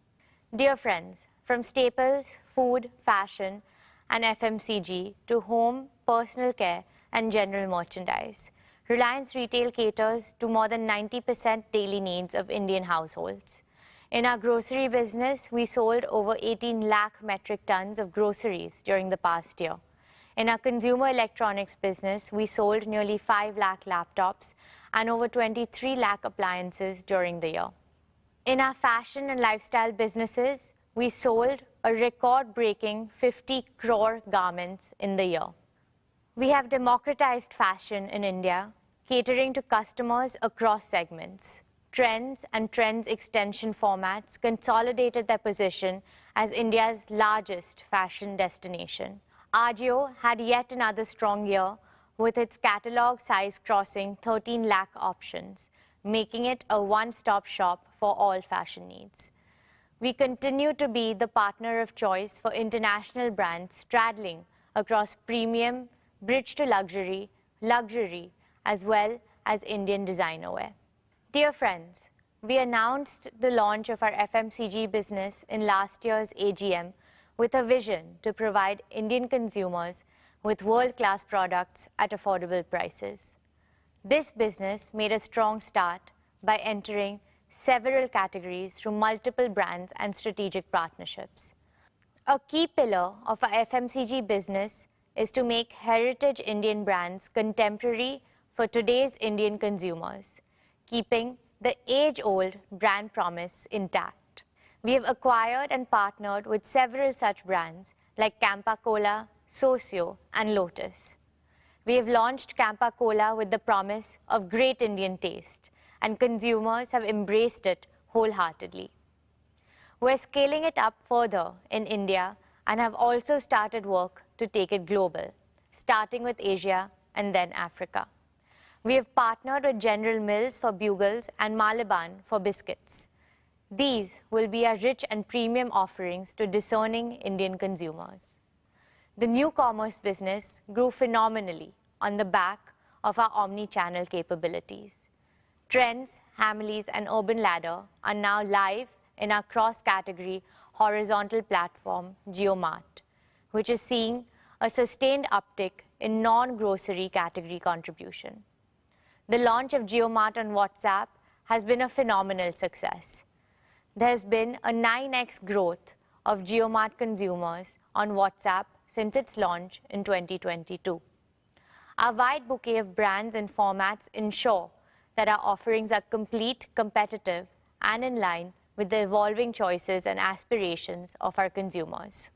D: Dear friends, from staples, food, fashion, and FMCG to home, personal care, and general merchandise, Reliance Retail caters to more than 90% daily needs of Indian households. In our grocery business, we sold over 18 lakh metric tons of groceries during the past year. In our consumer electronics business, we sold nearly 5 lakh laptops and over 23 lakh appliances during the year. In our fashion and lifestyle businesses, we sold a record-breaking 50 crore garments in the year. We have democratized fashion in India, catering to customers across segments. Trends and Trends extension formats consolidated their position as India's largest fashion destination. Ajio had yet another strong year, with its catalog size crossing 13 lakh options, making it a one-stop shop for all fashion needs. We continue to be the partner of choice for international brands straddling across premium, bridge to luxury, luxury, as well as Indian designer wear. Dear friends, we announced the launch of our FMCG business in last year's AGM with a vision to provide Indian consumers with world-class products at affordable prices. This business made a strong start by entering several categories through multiple brands and strategic partnerships. A key pillar of our FMCG business is to make heritage Indian brands contemporary for today's Indian consumers, keeping the age-old brand promise intact. We have acquired and partnered with several such brands like Campa Cola, Socio, and Lotus. We have launched Campa Cola with the promise of great Indian taste, and consumers have embraced it wholeheartedly. We're scaling it up further in India and have also started work to take it global, starting with Asia and then Africa. We have partnered with General Mills for bugles and Malaban for biscuits. These will be our rich and premium offerings to discerning Indian consumers. The new commerce business grew phenomenally on the back of our omni-channel capabilities. Trends, Hamleys, and Urban Ladder are now live in our cross-category horizontal platform, JioMart, which is seeing a sustained uptick in non-grocery category contribution. The launch of JioMart on WhatsApp has been a phenomenal success. There has been a 9x growth of JioMart consumers on WhatsApp since its launch in 2022. Our wide bouquet of brands and formats ensure that our offerings are complete, competitive, and in line with the evolving choices and aspirations of our consumers.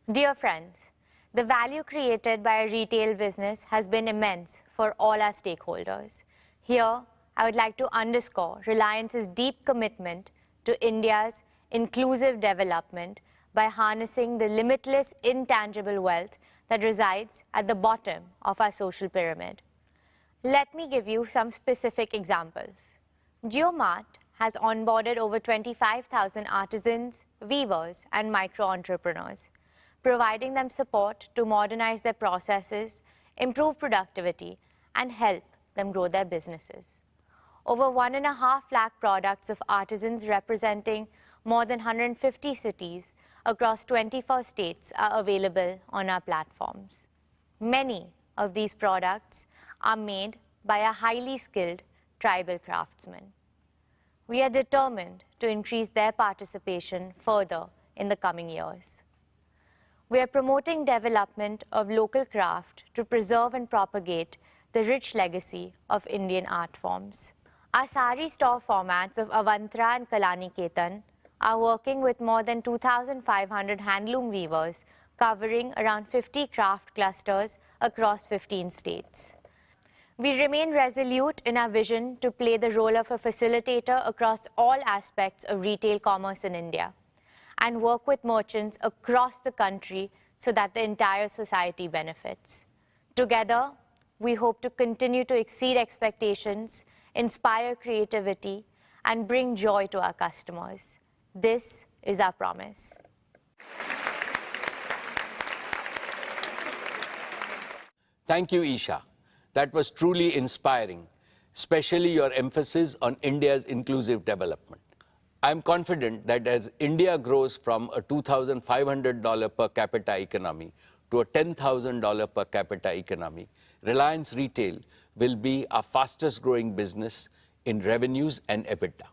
D: Dear friends, the value created by a retail business has been immense for all our stakeholders. Here, I would like to underscore Reliance's deep commitment to India's inclusive development by harnessing the limitless intangible wealth that resides at the bottom of our social pyramid. Let me give you some specific examples. JioMart has onboarded over 25,000 artisans, weavers, and micro-entrepreneurs, providing them support to modernize their processes, improve productivity, and help them grow their businesses. Over 1.5 lakh products of artisans representing more than 150 cities across 24 states are available on our platforms. Many of these products are made by a highly skilled tribal craftsmen. We are determined to increase their participation further in the coming years. We are promoting development of local craft to preserve and propagate the rich legacy of Indian art forms. Our sari store formats of Avantara and Kalaniketan are working with more than 2,500 handloom weavers covering around 50 craft clusters across 15 states. We remain resolute in our vision to play the role of a facilitator across all aspects of retail commerce in India and work with merchants across the country so that the entire society benefits. Together, we hope to continue to exceed expectations, inspire creativity, and bring joy to our customers. This is our promise.
A: Thank you, Isha. That was truly inspiring, especially your emphasis on India's inclusive development. I am confident that as India grows from a $2,500 per capita economy to a $10,000 per capita economy, Reliance Retail will be our fastest growing business in revenues and EBITDA.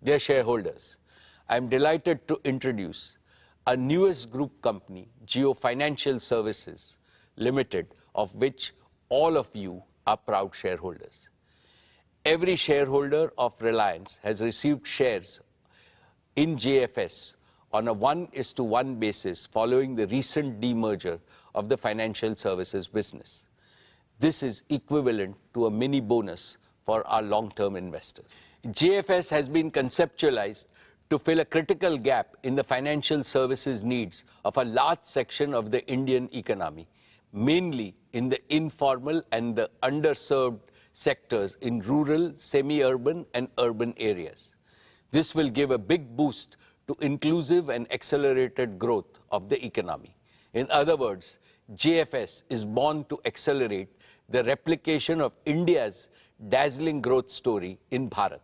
A: Dear shareholders, I am delighted to introduce our newest group company, Jio Financial Services Limited, of which all of you are proud shareholders. Every shareholder of Reliance has received shares in JFS on a 1:1 basis following the recent demerger of the financial services business. This is equivalent to a mini bonus for our long-term investors. JFS has been conceptualized to fill a critical gap in the financial services needs of a large section of the Indian economy, mainly in the informal and the underserved sectors in rural, semi-urban and urban areas. This will give a big boost to inclusive and accelerated growth of the economy. In other words, JFS is born to accelerate the replication of India's dazzling growth story in Bharat.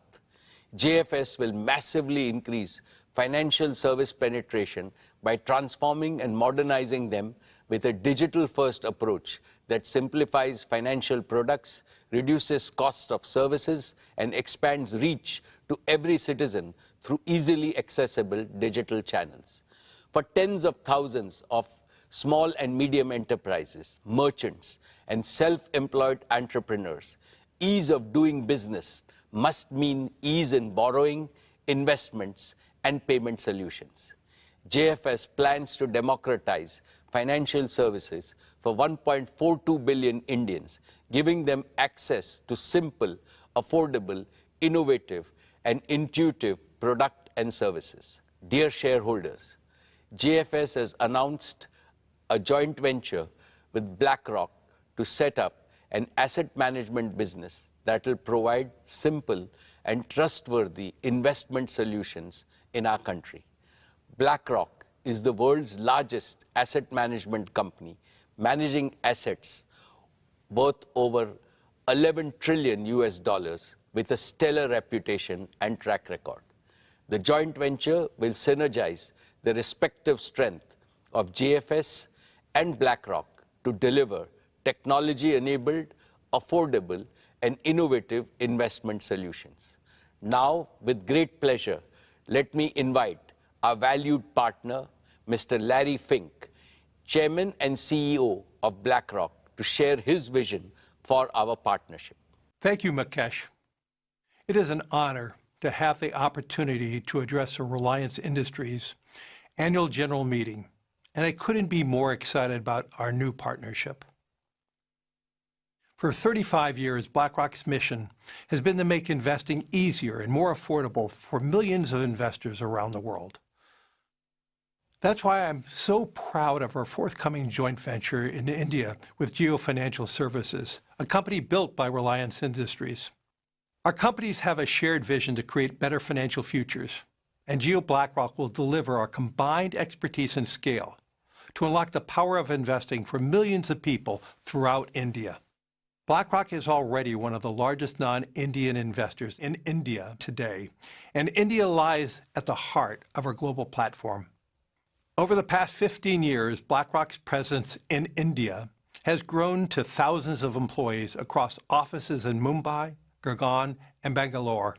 A: JFS will massively increase financial service penetration by transforming and modernizing them with a digital-first approach that simplifies financial products, reduces costs of services, and expands reach to every citizen through easily accessible digital channels. For tens of thousands of small and medium enterprises, merchants, and self-employed entrepreneurs, ease of doing business must mean ease in borrowing, investments, and payment solutions. JFS plans to democratize financial services for 1.42 billion Indians, giving them access to simple, affordable, innovative, and intuitive product and services. Dear shareholders, JFS has announced a joint venture with BlackRock to set up an asset management business that will provide simple and trustworthy investment solutions in our country. BlackRock is the world's largest asset management company, managing assets worth over $11 trillion with a stellar reputation and track record. The joint venture will synergize the respective strength of JFS and BlackRock to deliver technology-enabled, affordable, and innovative investment solutions. Now, with great pleasure, let me invite our valued partner, Mr. Larry Fink, Chairman and CEO of BlackRock, to share his vision for our partnership.
E: Thank you, Mukesh. It is an honor to have the opportunity to address the Reliance Industries annual general meeting, and I couldn't be more excited about our new partnership. For 35 years, BlackRock's mission has been to make investing easier and more affordable for millions of investors around the world. That's why I'm so proud of our forthcoming joint venture in India with Jio Financial Services, a company built by Reliance Industries. Our companies have a shared vision to create better financial futures, and Jio BlackRock will deliver our combined expertise and scale to unlock the power of investing for millions of people throughout India. BlackRock is already one of the largest non-Indian investors in India today, and India lies at the heart of our global platform. Over the past 15 years, BlackRock's presence in India has grown to thousands of employees across offices in Mumbai, Gurgaon, and Bangalore,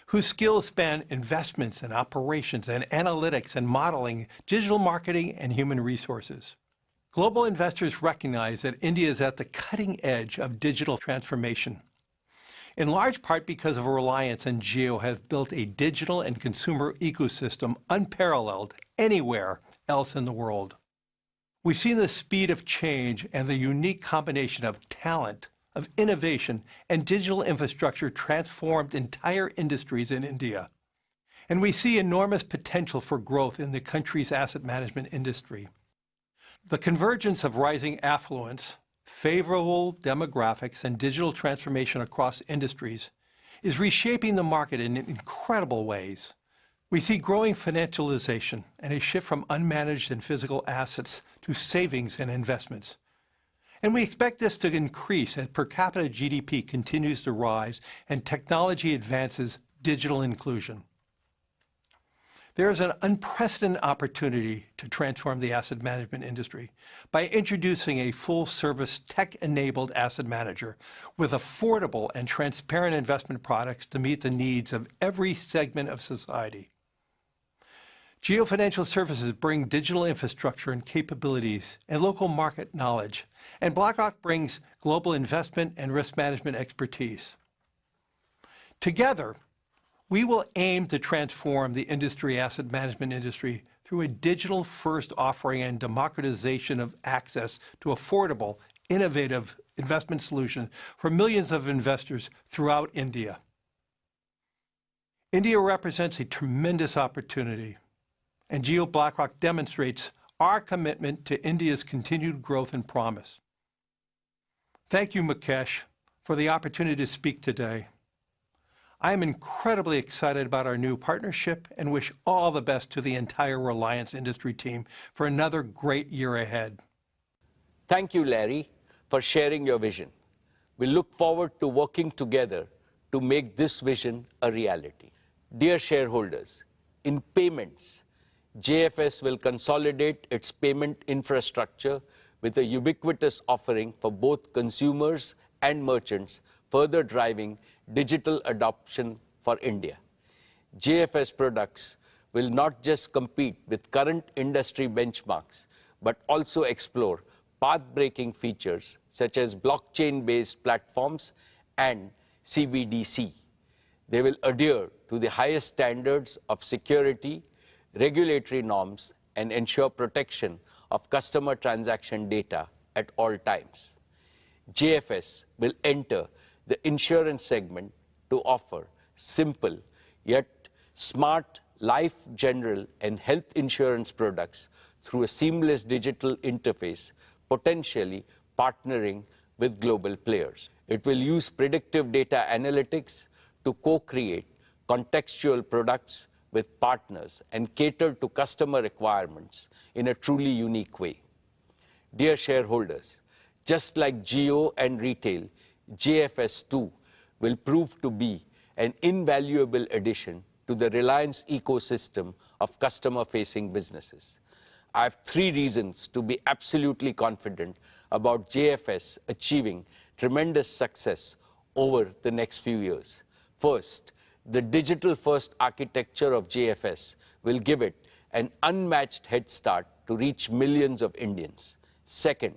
E: whose skills span investments and operations and analytics and modeling, digital marketing, and human resources. Global investors recognize that India is at the cutting edge of digital transformation, in large part because of Reliance and Jio have built a digital and consumer ecosystem unparalleled anywhere else in the world. We've seen the speed of change and the unique combination of talent, of innovation, and digital infrastructure transformed entire industries in India. And we see enormous potential for growth in the country's asset management industry. The convergence of rising affluence, favorable demographics, and digital transformation across industries is reshaping the market in incredible ways. We see growing financialization and a shift from unmanaged and physical assets to savings and investments. And we expect this to increase as per capita GDP continues to rise and technology advances digital inclusion. There is an unprecedented opportunity to transform the asset management industry by introducing a full-service tech-enabled asset manager with affordable and transparent investment products to meet the needs of every segment of society. Jio Financial Services bring digital infrastructure and capabilities and local market knowledge, and BlackRock brings global investment and risk management expertise. Together, we will aim to transform the asset management industry through a digital-first offering and democratization of access to affordable, innovative investment solutions for millions of investors throughout India. India represents a tremendous opportunity, and Jio BlackRock demonstrates our commitment to India's continued growth and promise. Thank you, Mukesh, for the opportunity to speak today. I am incredibly excited about our new partnership and wish all the best to the entire Reliance industry team for another great year ahead.
A: Thank you, Larry, for sharing your vision. We look forward to working together to make this vision a reality. Dear shareholders, in payments, JFS will consolidate its payment infrastructure with a ubiquitous offering for both consumers and merchants, further driving digital adoption for India. JFS products will not just compete with current industry benchmarks, but also explore path-breaking features such as blockchain-based platforms and CBDC. They will adhere to the highest standards of security, regulatory norms, and ensure protection of customer transaction data at all times. JFS will enter the insurance segment to offer simple yet smart life, general, and health insurance products through a seamless digital interface, potentially partnering with global players. It will use predictive data analytics to co-create contextual products with partners and cater to customer requirements in a truly unique way. Dear shareholders, just like Jio and retail, JFS too will prove to be an invaluable addition to the Reliance ecosystem of customer-facing businesses. I have 3 reasons to be absolutely confident about JFS achieving tremendous success over the next few years. First, the digital-first architecture of JFS will give it an unmatched head start to reach millions of Indians. Second,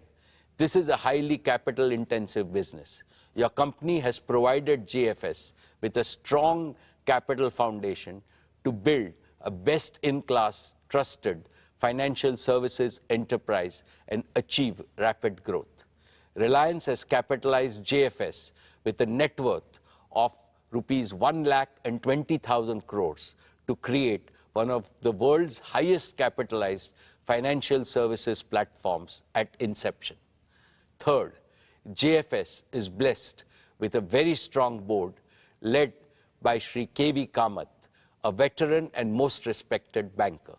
A: this is a highly capital-intensive business. Your company has provided JFS with a strong capital foundation to build a best-in-class, trusted financial services enterprise and achieve rapid growth. Reliance has capitalized JFS with a net worth of rupees 1,20,000 crores to create one of the world's highest capitalized financial services platforms at inception. Third, JFS is blessed with a very strong board led by Shri K.V. Kamath, a veteran and most respected banker.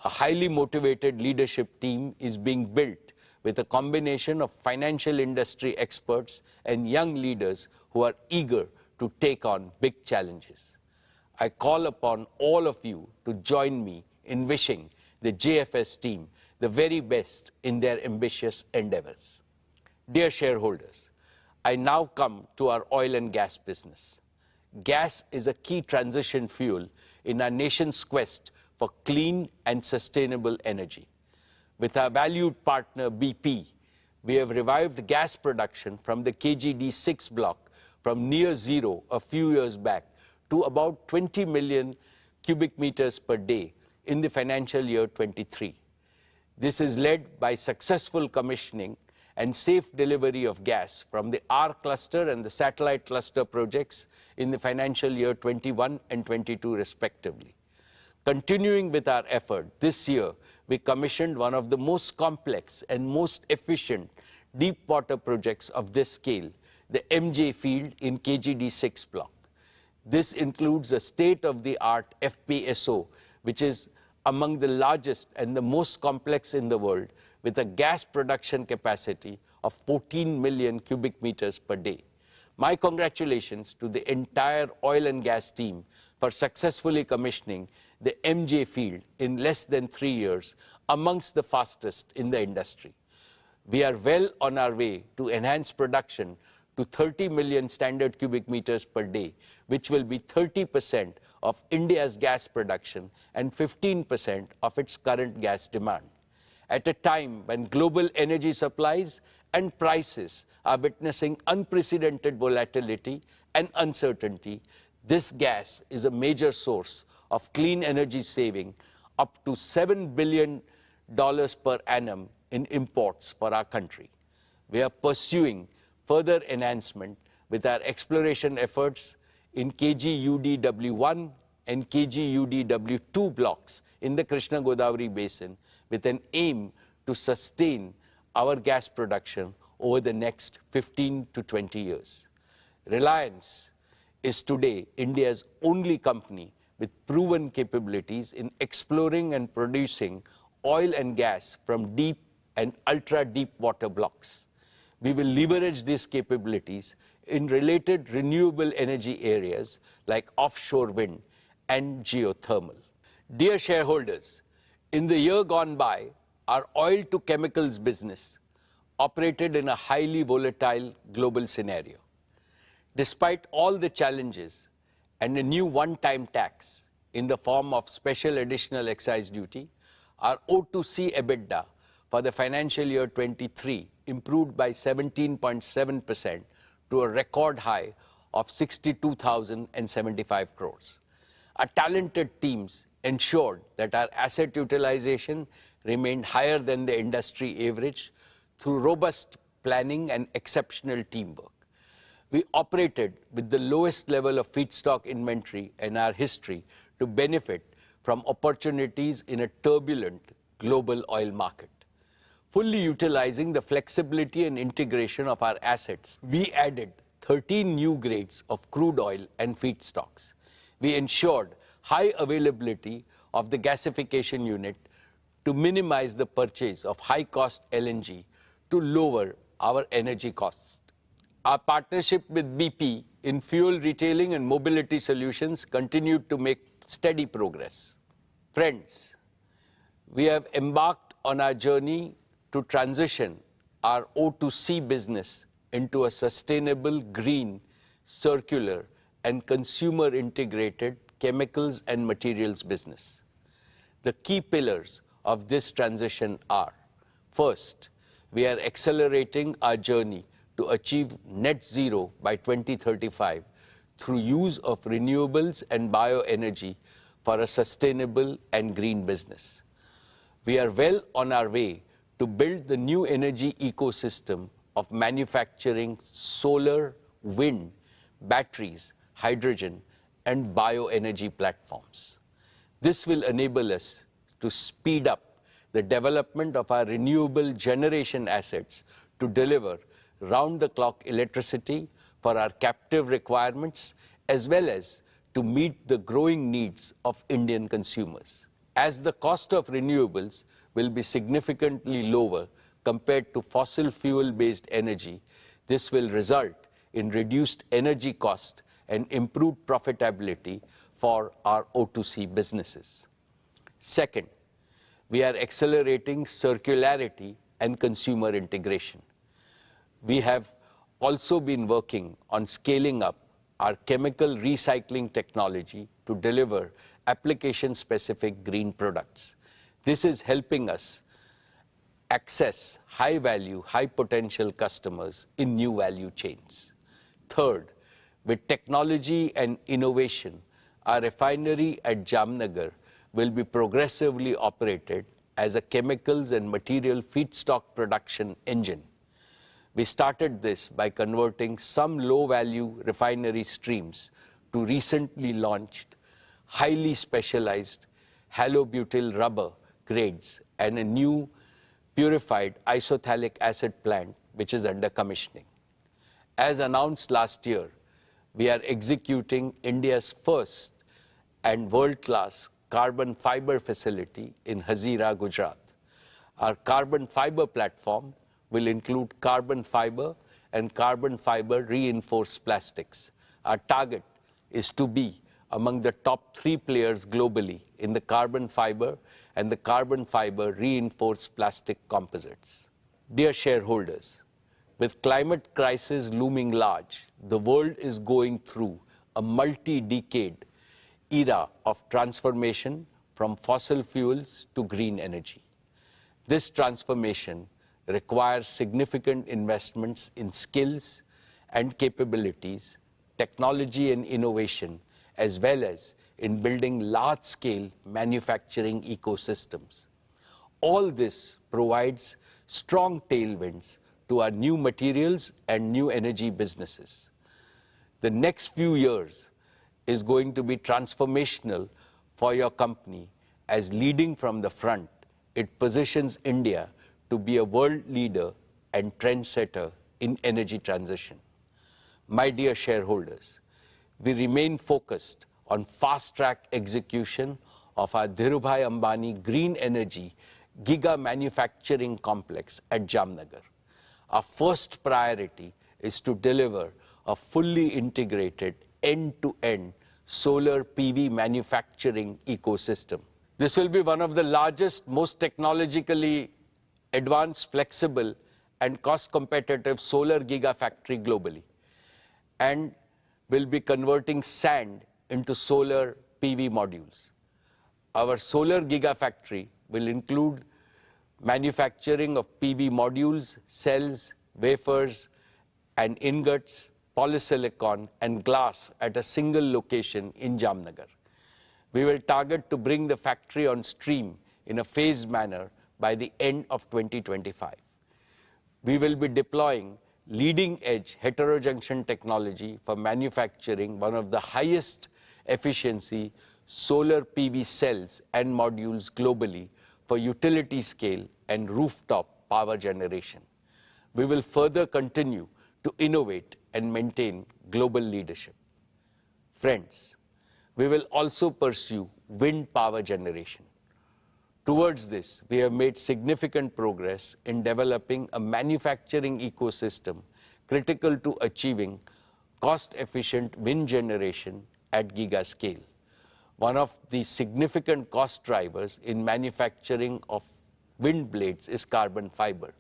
A: A highly motivated leadership team is being built with a combination of financial industry experts and young leaders who are eager to take on big challenges. I call upon all of you to join me in wishing the JFS team the very best in their ambitious endeavors. Dear shareholders, I now come to our oil and gas business. gas is a key transition fuel in our nation's quest for clean and sustainable energy. With our valued partner BP, we have revived gas production from the KGD6 block from near zero a few years back to about 20 million cubic meters per day in the financial year 23. This is led by successful commissioning and safe delivery of gas from the R cluster and the satellite cluster projects in the financial year 21 and 22 respectively. Continuing with our effort, this year we commissioned one of the most complex and most efficient deep water projects of this scale, the MJ field in KGD6 block. This includes a state-of-the-art FPSO, which is among the largest and the most complex in the world, with a gas production capacity of 14 million cubic meters per day. My congratulations to the entire oil and gas team for successfully commissioning the MJ field in less than 3 years, amongst the fastest in the industry. We are well on our way to enhance production to 30 million standard cubic meters per day, which will be 30% of India's gas production and 15% of its current gas demand. At a time when global energy supplies and prices are witnessing unprecedented volatility and uncertainty, this gas is a major source of clean energy saving, up to $7 billion per annum in imports for our country. We are pursuing further enhancement with our exploration efforts in KGUDW1 and KGUDW2 blocks in the Krishna Godavari Basin, with an aim to sustain our gas production over the next 15 to 20 years. Reliance is today India's only company with proven capabilities in exploring and producing oil and gas from deep and ultra-deep water blocks. We will leverage these capabilities in related renewable energy areas like offshore wind and geothermal. Dear shareholders, in the year gone by, our oil to chemicals business operated in a highly volatile global scenario. Despite all the challenges and a new one-time tax in the form of special additional excise duty, our O2C EBITDA for the financial year 23 improved by 17.7% to a record high of 62,075 crores. Our talented teams ensured that our asset utilization remained higher than the industry average through robust planning and exceptional teamwork. We operated with the lowest level of feedstock inventory in our history to benefit from opportunities in a turbulent global oil market. Fully utilizing the flexibility and integration of our assets, we added 13 new grades of crude oil and feedstocks. We ensured high availability of the gasification unit to minimize the purchase of high-cost LNG to lower our energy costs. Our partnership with BP in fuel retailing and mobility solutions continued to make steady progress. Friends, we have embarked on our journey to transition our O2C business into a sustainable, green, circular, and consumer-integrated chemicals and materials business. The key pillars of this transition are: first, we are accelerating our journey to achieve net zero by 2035 through use of renewables and bioenergy for a sustainable and green business. We are well on our way to build the new energy ecosystem of manufacturing solar, wind, batteries, hydrogen, and bioenergy platforms. This will enable us to speed up the development of our renewable generation assets to deliver round-the-clock electricity for our captive requirements, as well as to meet the growing needs of Indian consumers. As the cost of renewables will be significantly lower compared to fossil fuel-based energy, this will result in reduced energy cost and improved profitability for our O2C businesses. Second, we are accelerating circularity and consumer integration. We have also been working on scaling up our chemical recycling technology to deliver application-specific green products. This is helping us access high-value, high-potential customers in new value chains. Third, with technology and innovation, our refinery at Jamnagar will be progressively operated as a chemicals and material feedstock production engine. We started this by converting some low-value refinery streams to recently launched, highly specialized halobutyl rubber grades and a new purified isophthalic acid plant, which is under commissioning. As announced last year, we are executing India's first and world-class carbon fiber facility in Hazira, Gujarat. Our carbon fiber platform will include carbon fiber and carbon fiber reinforced plastics. Our target is to be among the top 3 players globally in the carbon fiber and the carbon fiber reinforced plastic composites. Dear shareholders, with climate crisis looming large, the world is going through a multi-decade era of transformation from fossil fuels to green energy. This transformation requires significant investments in skills and capabilities, technology and innovation, as well as in building large-scale manufacturing ecosystems. All this provides strong tailwinds to our new materials and new energy businesses. The next few years is going to be transformational for your company as leading from the front. It positions India to be a world leader and trendsetter in energy transition. My dear shareholders, we remain focused on fast-track execution of our Jhiram Ambani Green Energy Giga Manufacturing Complex at Jamnagar. Our first priority is to deliver a fully integrated end-to-end solar PV manufacturing ecosystem. This will be one of the largest, most technologically advanced, flexible, and cost-competitive solar gigafactory globally, and will be converting sand into solar PV modules. Our solar gigafactory will include manufacturing of PV modules, cells, wafers, and ingots, polysilicon, and glass at a single location in Jamnagar. We will target to bring the factory on stream in a phased manner by the end of 2025. We will be deploying leading-edge heterojunction technology for manufacturing one of the highest efficiency solar PV cells and modules globally for utility scale and rooftop power generation. We will further continue to innovate and maintain global leadership. Friends, we will also pursue wind power generation. Towards this, we have made significant progress in developing a manufacturing ecosystem critical to achieving cost-efficient wind generation at giga scale. One of the significant cost drivers in manufacturing of wind blades is carbon fiber.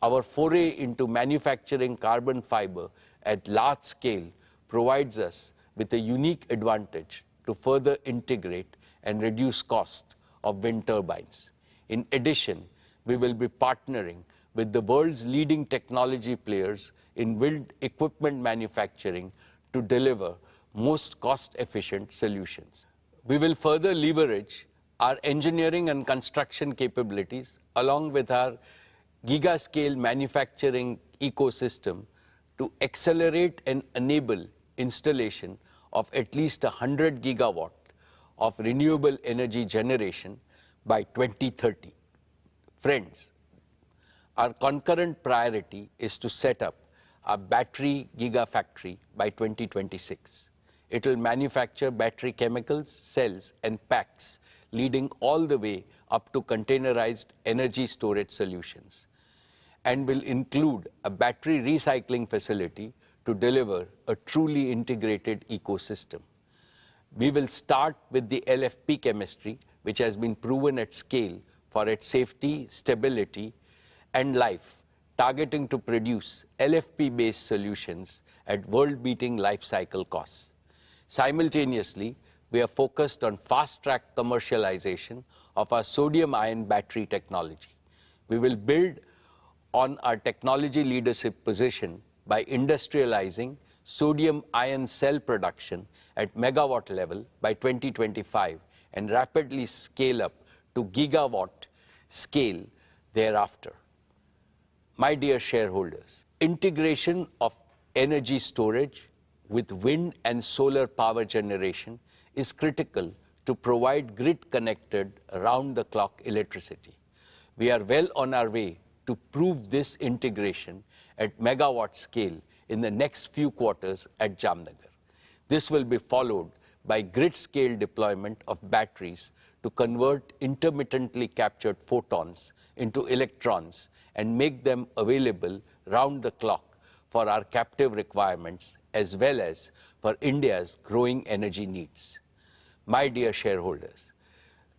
A: Our foray into manufacturing carbon fiber at large scale provides us with a unique advantage to further integrate and reduce cost of wind turbines. In addition, we will be partnering with the world's leading technology players in wind equipment manufacturing to deliver most cost-efficient solutions. We will further leverage our engineering and construction capabilities along with our giga-scale manufacturing ecosystem to accelerate and enable installation of at least 100 gigawatt of renewable energy generation by 2030. Friends, our concurrent priority is to set up a battery gigafactory by 2026. It will manufacture battery chemicals, cells, and packs, leading all the way up to containerized energy storage solutions, and will include a battery recycling facility to deliver a truly integrated ecosystem. We will start with the LFP chemistry, which has been proven at scale for its safety, stability, and life, targeting to produce LFP-based solutions at world-beating life cycle costs. Simultaneously, we are focused on fast-track commercialization of our sodium-ion battery technology. We will build on our technology leadership position by industrializing sodium-ion cell production at megawatt level by 2025 and rapidly scale up to gigawatt scale thereafter. My dear shareholders, integration of energy storage with wind and solar power generation is critical to provide grid-connected, round-the-clock electricity. We are well on our way to prove this integration at megawatt scale in the next few quarters at Jamnagar. This will be followed by grid-scale deployment of batteries to convert intermittently captured photons into electrons and make them available round the clock for our captive requirements as well as for India's growing energy needs. My dear shareholders,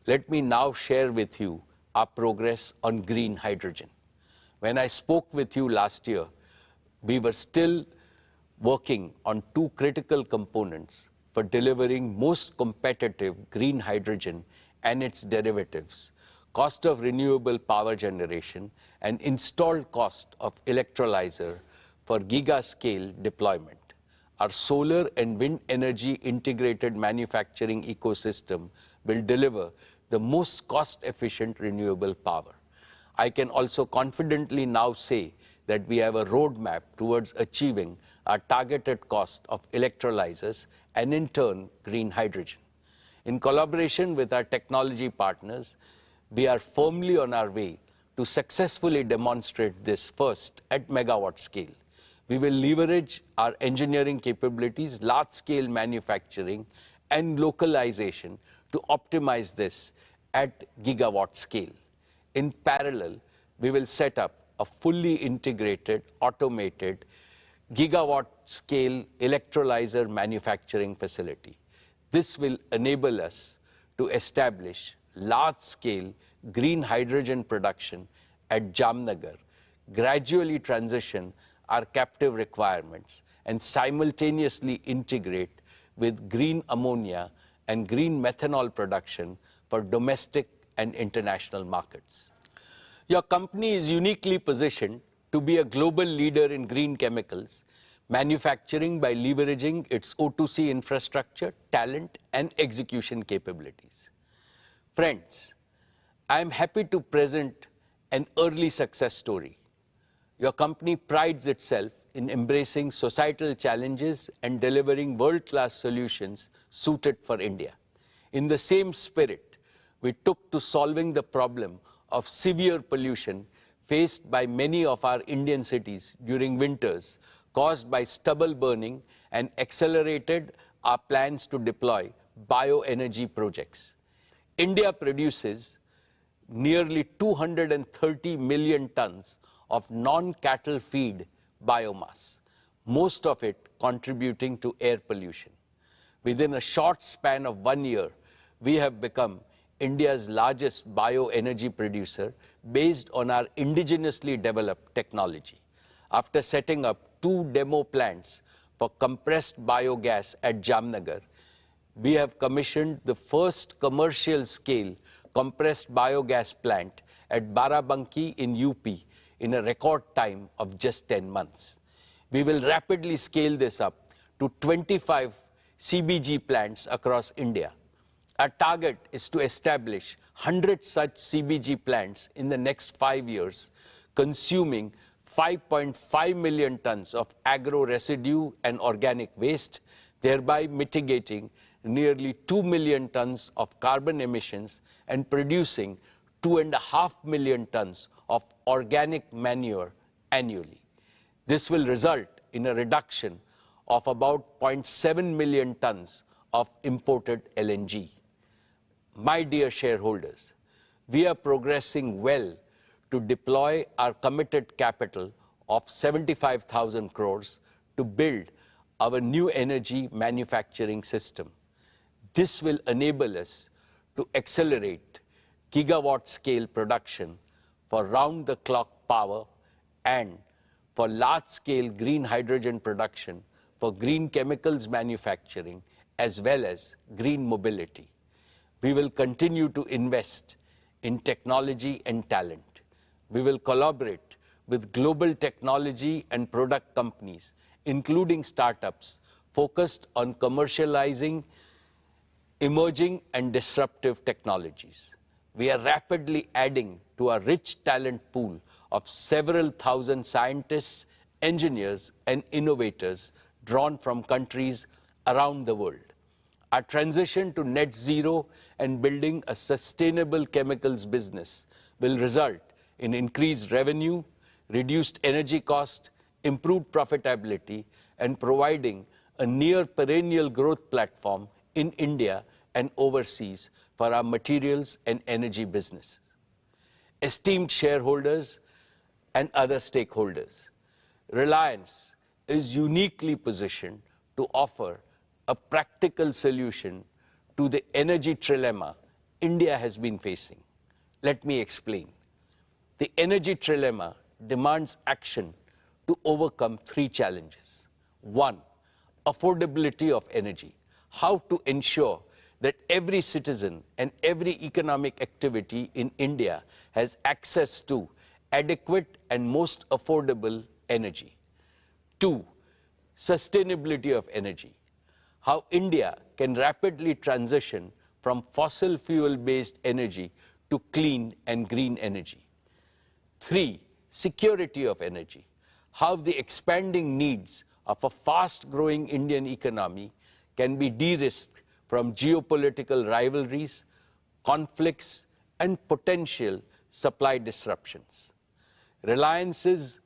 A: let me now share with you our progress on green hydrogen. When I spoke with you last year, we were still working on two critical components for delivering most competitive green hydrogen and its derivatives, cost of renewable power generation and installed cost of electrolyzer for giga-scale deployment. Our solar and wind energy integrated manufacturing ecosystem will deliver the most cost-efficient renewable power. I can also confidently now say that we have a roadmap towards achieving our targeted cost of electrolyzers and in turn green hydrogen. In collaboration with our technology partners, we are firmly on our way to successfully demonstrate this first at megawatt scale. We will leverage our engineering capabilities, large-scale manufacturing, and localization to optimize this at gigawatt scale. In parallel, we will set up a fully integrated, automated, gigawatt-scale electrolyzer manufacturing facility. This will enable us to establish large-scale green hydrogen production at Jamnagar, gradually transition our captive requirements, and simultaneously integrate with green ammonia and green methanol production for domestic and international markets. Your company is uniquely positioned to be a global leader in green chemicals, manufacturing by leveraging its O2C infrastructure, talent, and execution capabilities. Friends, I am happy to present an early success story. Your company prides itself in embracing societal challenges and delivering world-class solutions suited for India. In the same spirit, we took to solving the problem of severe pollution faced by many of our Indian cities during winters caused by stubble burning and accelerated our plans to deploy bioenergy projects. India produces nearly 230 million tons of non-cattle feed biomass, most of it contributing to air pollution. Within a short span of 1 year, we have become India's largest bioenergy producer based on our indigenously developed technology. After setting up 2 demo plants for compressed biogas at Jamnagar, we have commissioned the first commercial-scale compressed biogas plant at Barabanki in UP in a record time of just 10 months. We will rapidly scale this up to 25 CBG plants across India. Our target is to establish 100 such CBG plants in the next 5 years, consuming 5.5 million tons of agro residue and organic waste, thereby mitigating nearly 2 million tons of carbon emissions and producing 2.5 million tons of organic manure annually. This will result in a reduction of about 0.7 million tons of imported LNG. My dear shareholders, we are progressing well to deploy our committed capital of 75,000 crores to build our new energy manufacturing system. This will enable us to accelerate gigawatt scale production for round-the-clock power and for large-scale green hydrogen production, for green chemicals manufacturing, as well as green mobility. We will continue to invest in technology and talent. We will collaborate with global technology and product companies, including startups, focused on commercializing emerging and disruptive technologies. We are rapidly adding to our rich talent pool of several thousand scientists, engineers, and innovators drawn from countries around the world. Our transition to net zero and building a sustainable chemicals business will result in increased revenue, reduced energy cost, improved profitability, and providing a near perennial growth platform in India and overseas for our materials and energy businesses. Esteemed shareholders and other stakeholders, Reliance is uniquely positioned to offer a practical solution to the energy trilemma India has been facing. Let me explain. The energy trilemma demands action to overcome three challenges. One, affordability of energy. How to ensure that every citizen and every economic activity in India has access to adequate and most affordable energy. Two, sustainability of energy. How India can rapidly transition from fossil fuel-based energy to clean and green energy. Three, security of energy. How the expanding needs of a fast-growing Indian economy can be de-risked from geopolitical rivalries, conflicts, and potential supply disruptions. Reliance's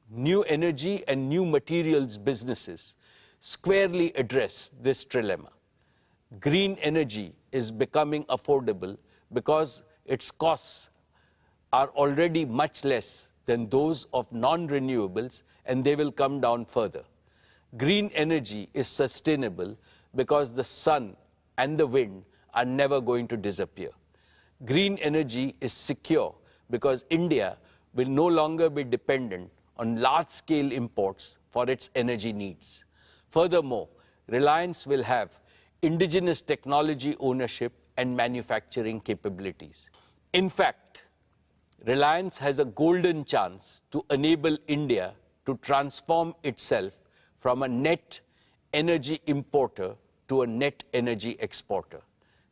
A: new energy and new materials businesses squarely address this trilemma. Green energy is becoming affordable because its costs are already much less than those of non-renewables, and they will come down further. Green energy is sustainable because the sun and the wind are never going to disappear. Green energy is secure because India will no longer be dependent on large-scale imports for its energy needs. Furthermore, Reliance will have indigenous technology ownership and manufacturing capabilities. In fact, Reliance has a golden chance to enable India to transform itself from a net energy importer to a net energy exporter.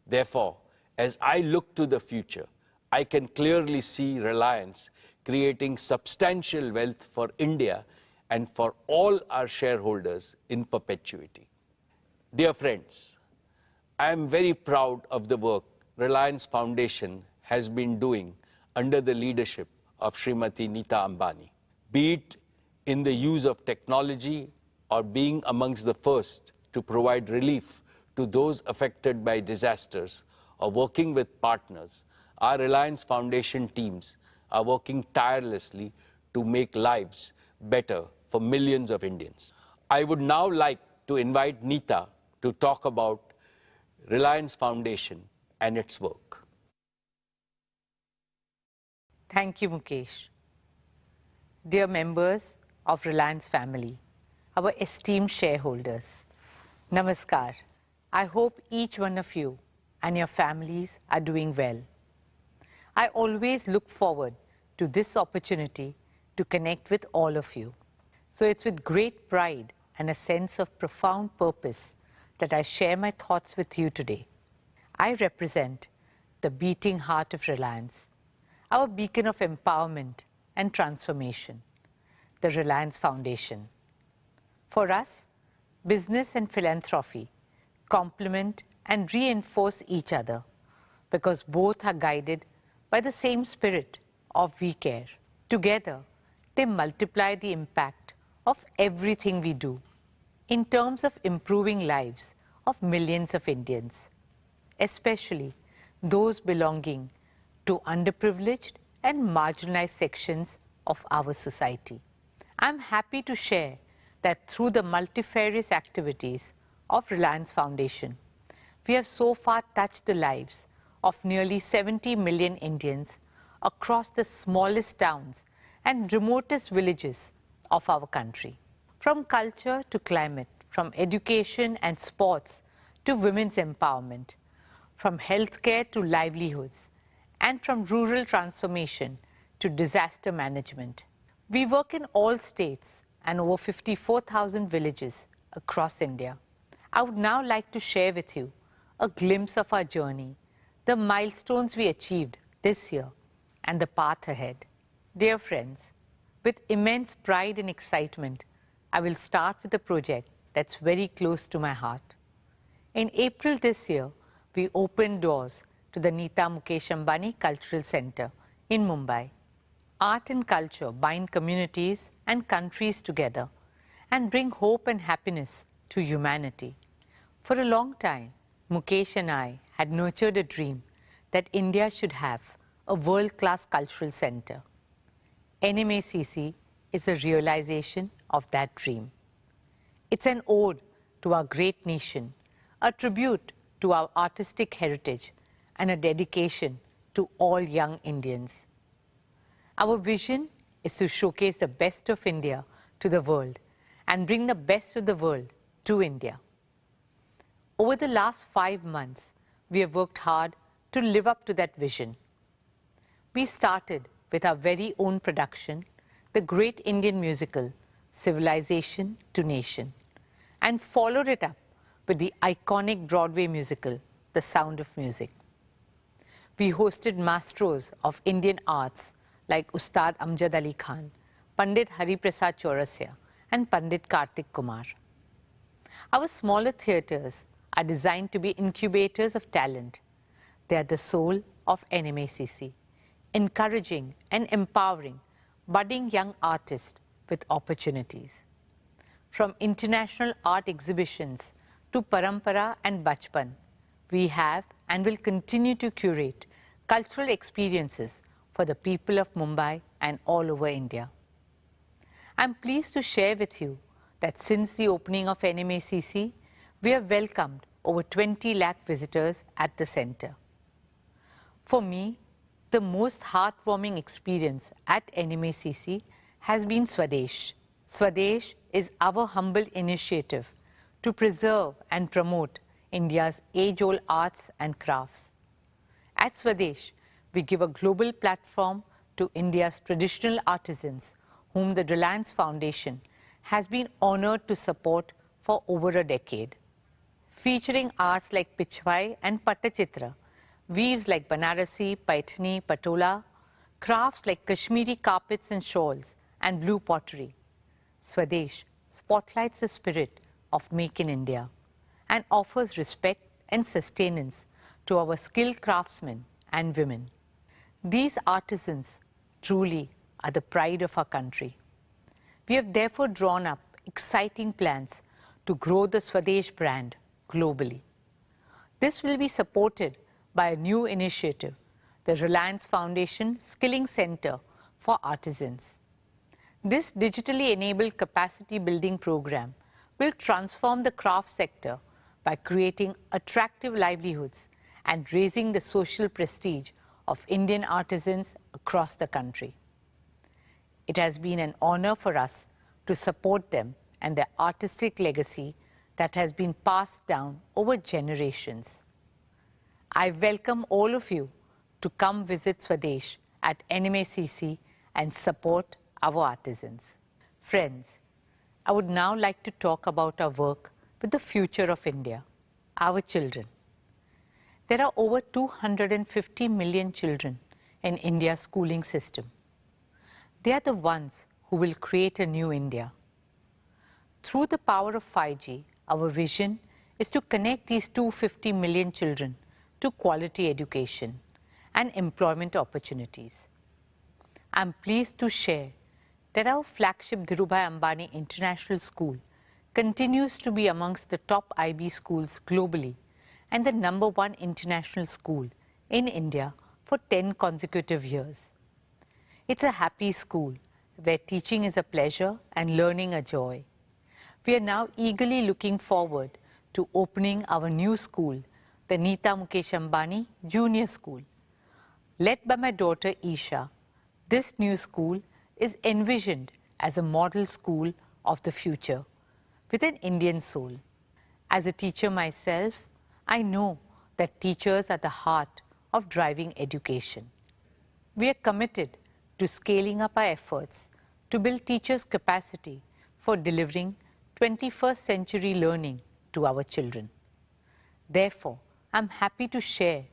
A: Therefore, as I look to the future, I can clearly see Reliance creating substantial wealth for India and for all our shareholders in perpetuity. Dear friends, I am very proud of the work Reliance Foundation has been doing under the leadership of Srimati Nita Ambani, be it in the use of technology or being amongst the first to provide relief to those affected by disasters or working with partners. Our Reliance Foundation teams are working tirelessly to make lives better for millions of Indians. I would now like to invite Nita to talk about Reliance Foundation and its work.
F: Thank you, Mukesh. Dear members of Reliance family, our esteemed shareholders, Namaskar. I hope each one of you and your families are doing well. I always look forward to this opportunity to connect with all of you. So it's with great pride and a sense of profound purpose that I share my thoughts with you today. I represent the beating heart of Reliance, our beacon of empowerment and transformation, the Reliance Foundation. For us, business and philanthropy complement and reinforce each other because both are guided by the same spirit of we care. Together, they multiply the impact of everything we do in terms of improving lives of millions of Indians, especially those belonging to underprivileged and marginalized sections of our society. I'm happy to share that through the multifarious activities of Reliance Foundation, we have so far touched the lives of nearly 70 million Indians across the smallest towns and remotest villages of our country. From culture to climate, from education and sports to women's empowerment, from healthcare to livelihoods, and from rural transformation to disaster management. We work in all states and over 54,000 villages across India. I would now like to share with you a glimpse of our journey, the milestones we achieved this year, and the path ahead. Dear friends, with immense pride and excitement, I will start with a project that's very close to my heart. In April this year, we opened doors to the Nita Mukesh Ambani Cultural Center in Mumbai. Art and culture bind communities and countries together and bring hope and happiness to humanity. For a long time, Mukesh and I had nurtured a dream that India should have a world-class cultural center. NMACC is a realization of that dream. It's an ode to our great nation, a tribute to our artistic heritage, and a dedication to all young Indians. Our vision is to showcase the best of India to the world and bring the best of the world to India. Over the last 5 months, we have worked hard to live up to that vision. We started with our very own production, the great Indian musical, Civilization to Nation, and followed it up with the iconic Broadway musical, The Sound of Music. We hosted maestros of Indian arts like Ustad Amjad Ali Khan, Pandit Hari Prasad Chaurasia, and Pandit Kartik Kumar. Our smaller theatres are designed to be incubators of talent. They are the soul of NMACC, encouraging and empowering budding young artists with opportunities. From international art exhibitions to Parampara and Bachpan, we have and will continue to curate cultural experiences for the people of Mumbai and all over India. I'm pleased to share with you that since the opening of NMACC, we have welcomed over 20 lakh visitors at the center. For me, the most heartwarming experience at NMACC has been Swadesh. Swadesh is our humble initiative to preserve and promote India's age-old arts and crafts. At Swadesh, we give a global platform to India's traditional artisans, whom the Reliance Foundation has been honored to support for over a decade. Featuring arts like Pichwai and Pattachitra, weaves like Banarasi, Paithani, Patola, crafts like Kashmiri carpets and shawls, and blue pottery. Swadesh spotlights the spirit of Make in India and offers respect and sustenance to our skilled craftsmen and women. These artisans truly are the pride of our country. We have therefore drawn up exciting plans to grow the Swadesh brand globally. This will be supported by a new initiative, the Reliance Foundation Skilling Center for Artisans. This digitally enabled capacity building program will transform the craft sector by creating attractive livelihoods and raising the social prestige of Indian artisans across the country. It has been an honor for us to support them and their artistic legacy that has been passed down over generations. I welcome all of you to come visit Swadesh at NMACC and support our artisans. Friends, I would now like to talk about our work with the future of India, our children. There are over 250 million children in India's schooling system. They are the ones who will create a new India. Through the power of 5G, our vision is to connect these 250 million children to quality education and employment opportunities. I'm pleased to share that our flagship Dhirubhai Ambani International School continues to be amongst the top IB schools globally and the #1 international school in India for 10 consecutive years. It's a happy school where teaching is a pleasure and learning a joy. We are now eagerly looking forward to opening our new school, the Nita Mukesh Ambani Junior School. Led by my daughter Isha, this new school is envisioned as a model school of the future with an Indian soul. As a teacher myself, I know that teachers are the heart of driving education. We are committed to scaling up our efforts to build teachers' capacity for delivering 21st century learning to our children. Therefore, I'm happy to share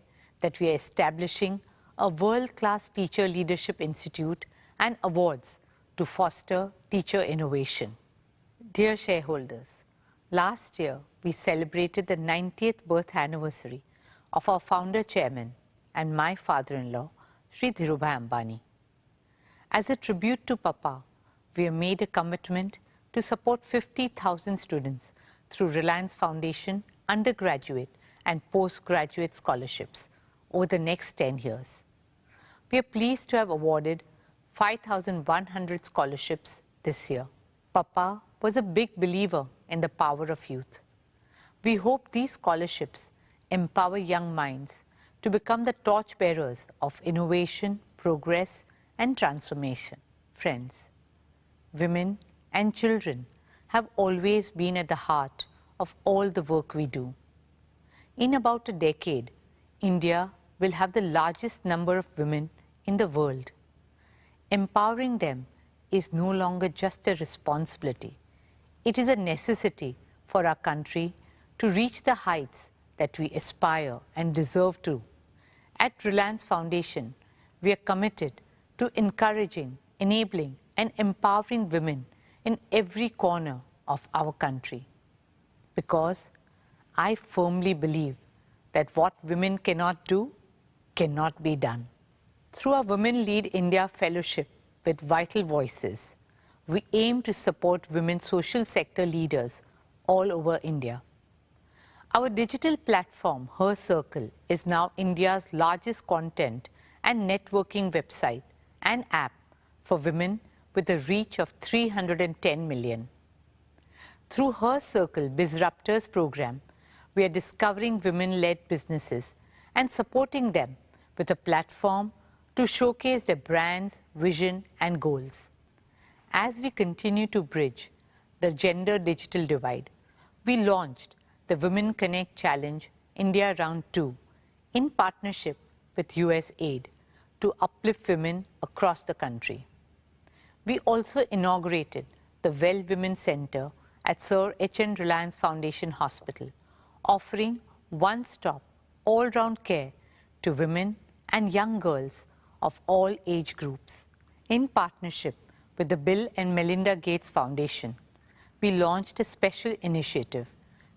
F: that we are establishing a world-class Teacher Leadership Institute and awards to foster teacher innovation. Dear shareholders, last year we celebrated the 90th birth anniversary of our founder chairman and my father-in-law, Shri Jhiram Ambani. As a tribute to Papa, we have made a commitment to support 50,000 students through Reliance Foundation undergraduate and postgraduate scholarships over the next 10 years. We are pleased to have awarded 5,100 scholarships this year. Papa was a big believer in the power of youth. We hope these scholarships empower young minds to become the torchbearers of innovation, progress, and transformation. Friends, women and children have always been at the heart of all the work we do. In about a decade, India will have the largest number of women in the world. Empowering them is no longer just a responsibility. It is a necessity for our country to reach the heights that we aspire and deserve to. At Reliance Foundation, we are committed to encouraging, enabling, and empowering women in every corner of our country. Because I firmly believe that what women cannot do, cannot be done. Through our Women Lead India Fellowship with Vital Voices, we aim to support women social sector leaders all over India. Our digital platform, Her Circle, is now India's largest content and networking website and app for women with a reach of 310 million. Through Her Circle Bizruptors program, we are discovering women-led businesses and supporting them with a platform to showcase their brands, vision, and goals. As we continue to bridge the gender digital divide, we launched the Women Connect Challenge India Round 2 in partnership with USAID to uplift women across the country. We also inaugurated the Well Women Center at Sir H.N. Reliance Foundation Hospital, offering one-stop, all-round care to women and young girls of all age groups. In partnership with the Bill and Melinda Gates Foundation, we launched a special initiative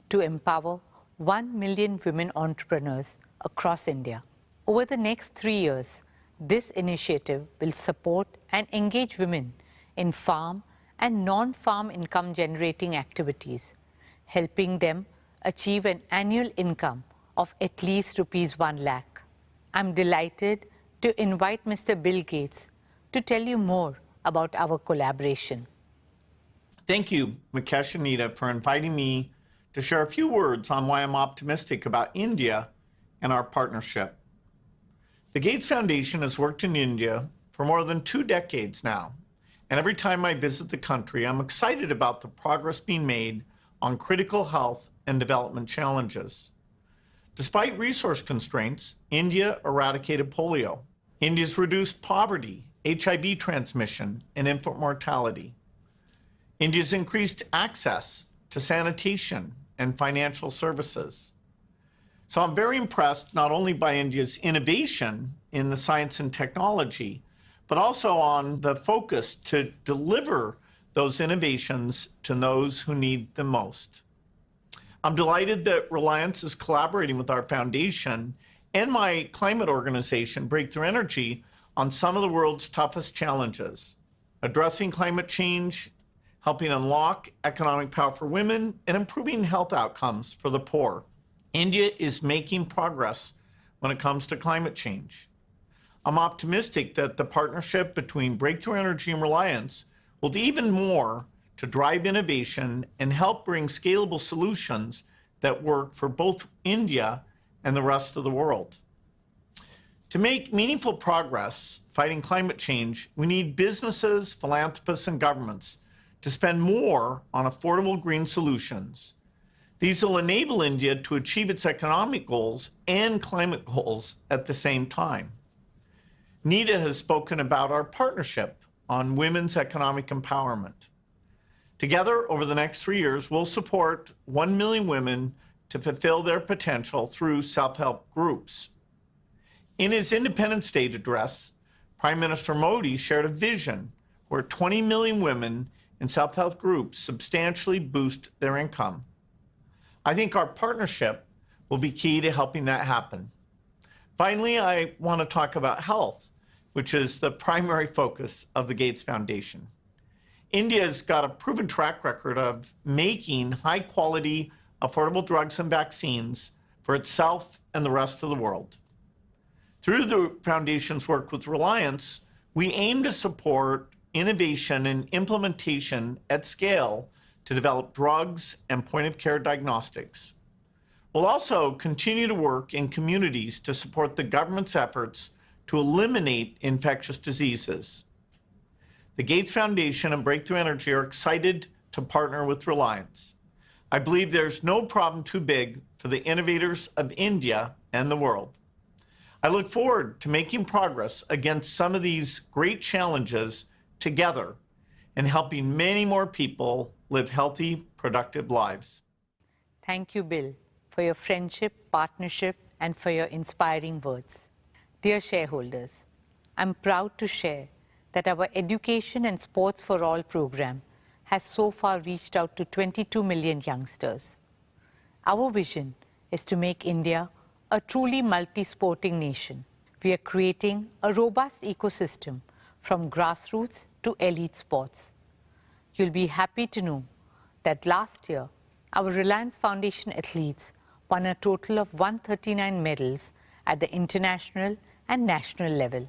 F: to empower 1 million women entrepreneurs across India. Over the next 3 years, this initiative will support and engage women in farm and non-farm income generating activities, helping them achieve an annual income of at least ₹1 lakh. I'm delighted to invite Mr. Bill Gates to tell you more about our collaboration.
G: Thank you, Mukesh and Anita, for inviting me to share a few words on why I'm optimistic about India and our partnership. The Gates Foundation has worked in India for more than 2 decades now, and every time I visit the country, I'm excited about the progress being made on critical health and development challenges. Despite resource constraints, India eradicated polio. India's reduced poverty, HIV transmission, and infant mortality. India's increased access to sanitation and financial services. So I'm very impressed not only by India's innovation in the science and technology, but also on the focus to deliver those innovations to those who need them most. I'm delighted that Reliance is collaborating with our foundation and my climate organization, Breakthrough Energy, on some of the world's toughest challenges, addressing climate change, helping unlock economic power for women, and improving health outcomes for the poor. India is making progress when it comes to climate change. I'm optimistic that the partnership between Breakthrough Energy and Reliance will do even more to drive innovation and help bring scalable solutions that work for both India and the rest of the world. To make meaningful progress fighting climate change, we need businesses, philanthropists, and governments to spend more on affordable green solutions. These will enable India to achieve its economic goals and climate goals at the same time. Nita has spoken about our partnership on women's economic empowerment. Together, over the next 3 years, we'll support 1 million women to fulfill their potential through self-help groups. In his Independence Day address, Prime Minister Modi shared a vision where 20 million women in self-help groups substantially boost their income. I think our partnership will be key to helping that happen. Finally, I want to talk about health, which is the primary focus of the Gates Foundation. India's got a proven track record of making high-quality, affordable drugs and vaccines for itself and the rest of the world. Through the Foundation's work with Reliance, we aim to support innovation and implementation at scale to develop drugs and point-of-care diagnostics. We'll also continue to work in communities to support the government's efforts to eliminate infectious diseases. The Gates Foundation and Breakthrough Energy are excited to partner with Reliance. I believe there's no problem too big for the innovators of India and the world. I look forward to making progress against some of these great challenges together and helping many more people live healthy, productive lives.
F: Thank you, Bill, for your friendship, partnership, and for your inspiring words. Dear shareholders, I'm proud to share that our Education and Sports for All program has so far reached out to 22 million youngsters. Our vision is to make India a truly multi-sporting nation. We are creating a robust ecosystem from grassroots to elite sports. You'll be happy to know that last year, our Reliance Foundation athletes won a total of 139 medals at the international and national level.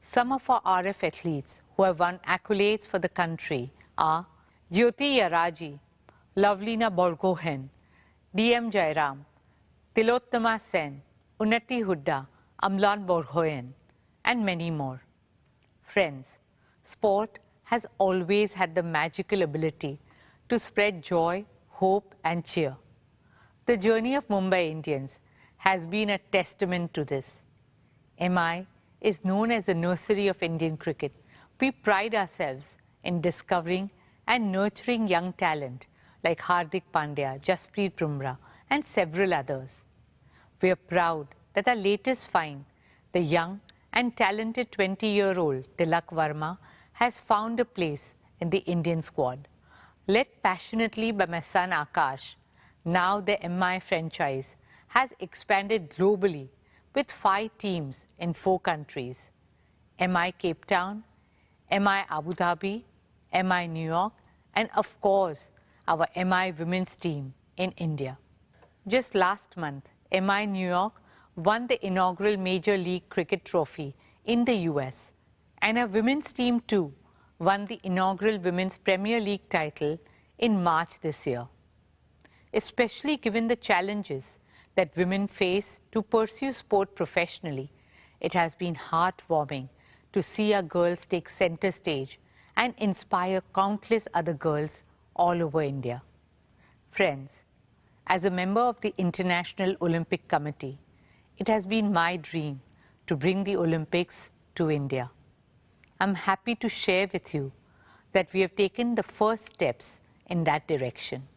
F: Some of our RF athletes who have won accolades for the country are Jyoti Yaraji, Lavlina Borgohen, DM Jairam, Tilottama Sen, Unnati Hudda, Amlan Borgohen, and many more. Friends, sport has always had the magical ability to spread joy, hope, and cheer. The journey of Mumbai Indians has been a testament to this. MI is known as the nursery of Indian cricket. We pride ourselves in discovering and nurturing young talent like Hardik Pandya, Jasprit Bumrah, and several others. We are proud that our latest find, the young and talented 20-year-old Tilak Verma, has found a place in the Indian squad. Led passionately by my son Akash, now the MI franchise has expanded globally with 5 teams in 4 countries: MI Cape Town, MI Abu Dhabi, MI New York, and of course, our MI women's team in India. Just last month, MI New York won the inaugural Major League Cricket Trophy in the US, and our women's team too won the inaugural Women's Premier League title in March this year. Especially given the challenges that women face to pursue sport professionally, it has been heartwarming to see our girls take center stage and inspire countless other girls all over India. Friends, as a member of the International Olympic Committee, it has been my dream to bring the Olympics to India. I'm happy to share with you that we have taken the first steps in that direction.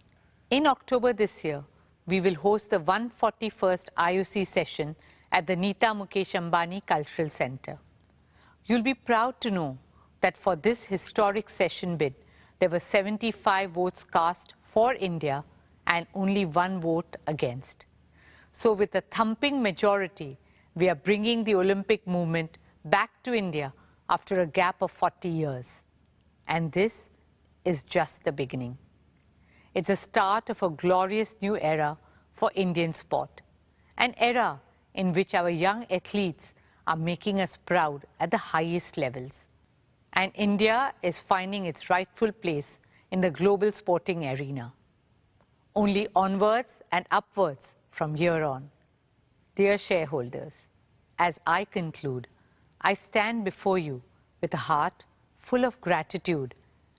F: In October this year, we will host the 141st IOC session at the Nita Mukesh Ambani Cultural Center. You'll be proud to know that for this historic session bid, there were 75 votes cast for India and only 1 vote against. So with a thumping majority, we are bringing the Olympic movement back to India after a gap of 40 years. And this is just the beginning. It's the start of a glorious new era for Indian sport, an era in which our young athletes are making us proud at the highest levels. And India is finding its rightful place in the global sporting arena. Only onwards and upwards from here on. Dear shareholders, as I conclude, I stand before you with a heart full of gratitude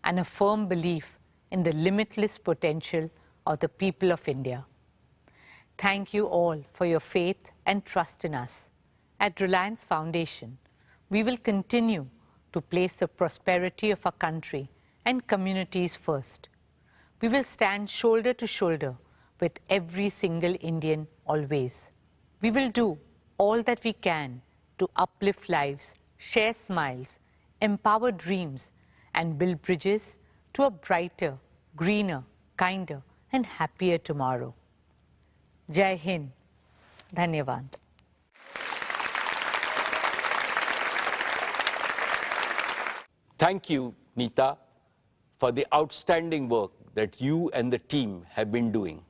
F: and a firm belief in the limitless potential of the people of India. Thank you all for your faith and trust in us. At Reliance Foundation, we will continue to place the prosperity of our country and communities first. We will stand shoulder to shoulder with every single Indian always. We will do all that we can to uplift lives, share smiles, empower dreams, and build bridges to a brighter, greener, kinder, and happier tomorrow. Jai Hind. Dhanyavad.
A: Thank you, Neeta, for the outstanding work that you and the team have been doing.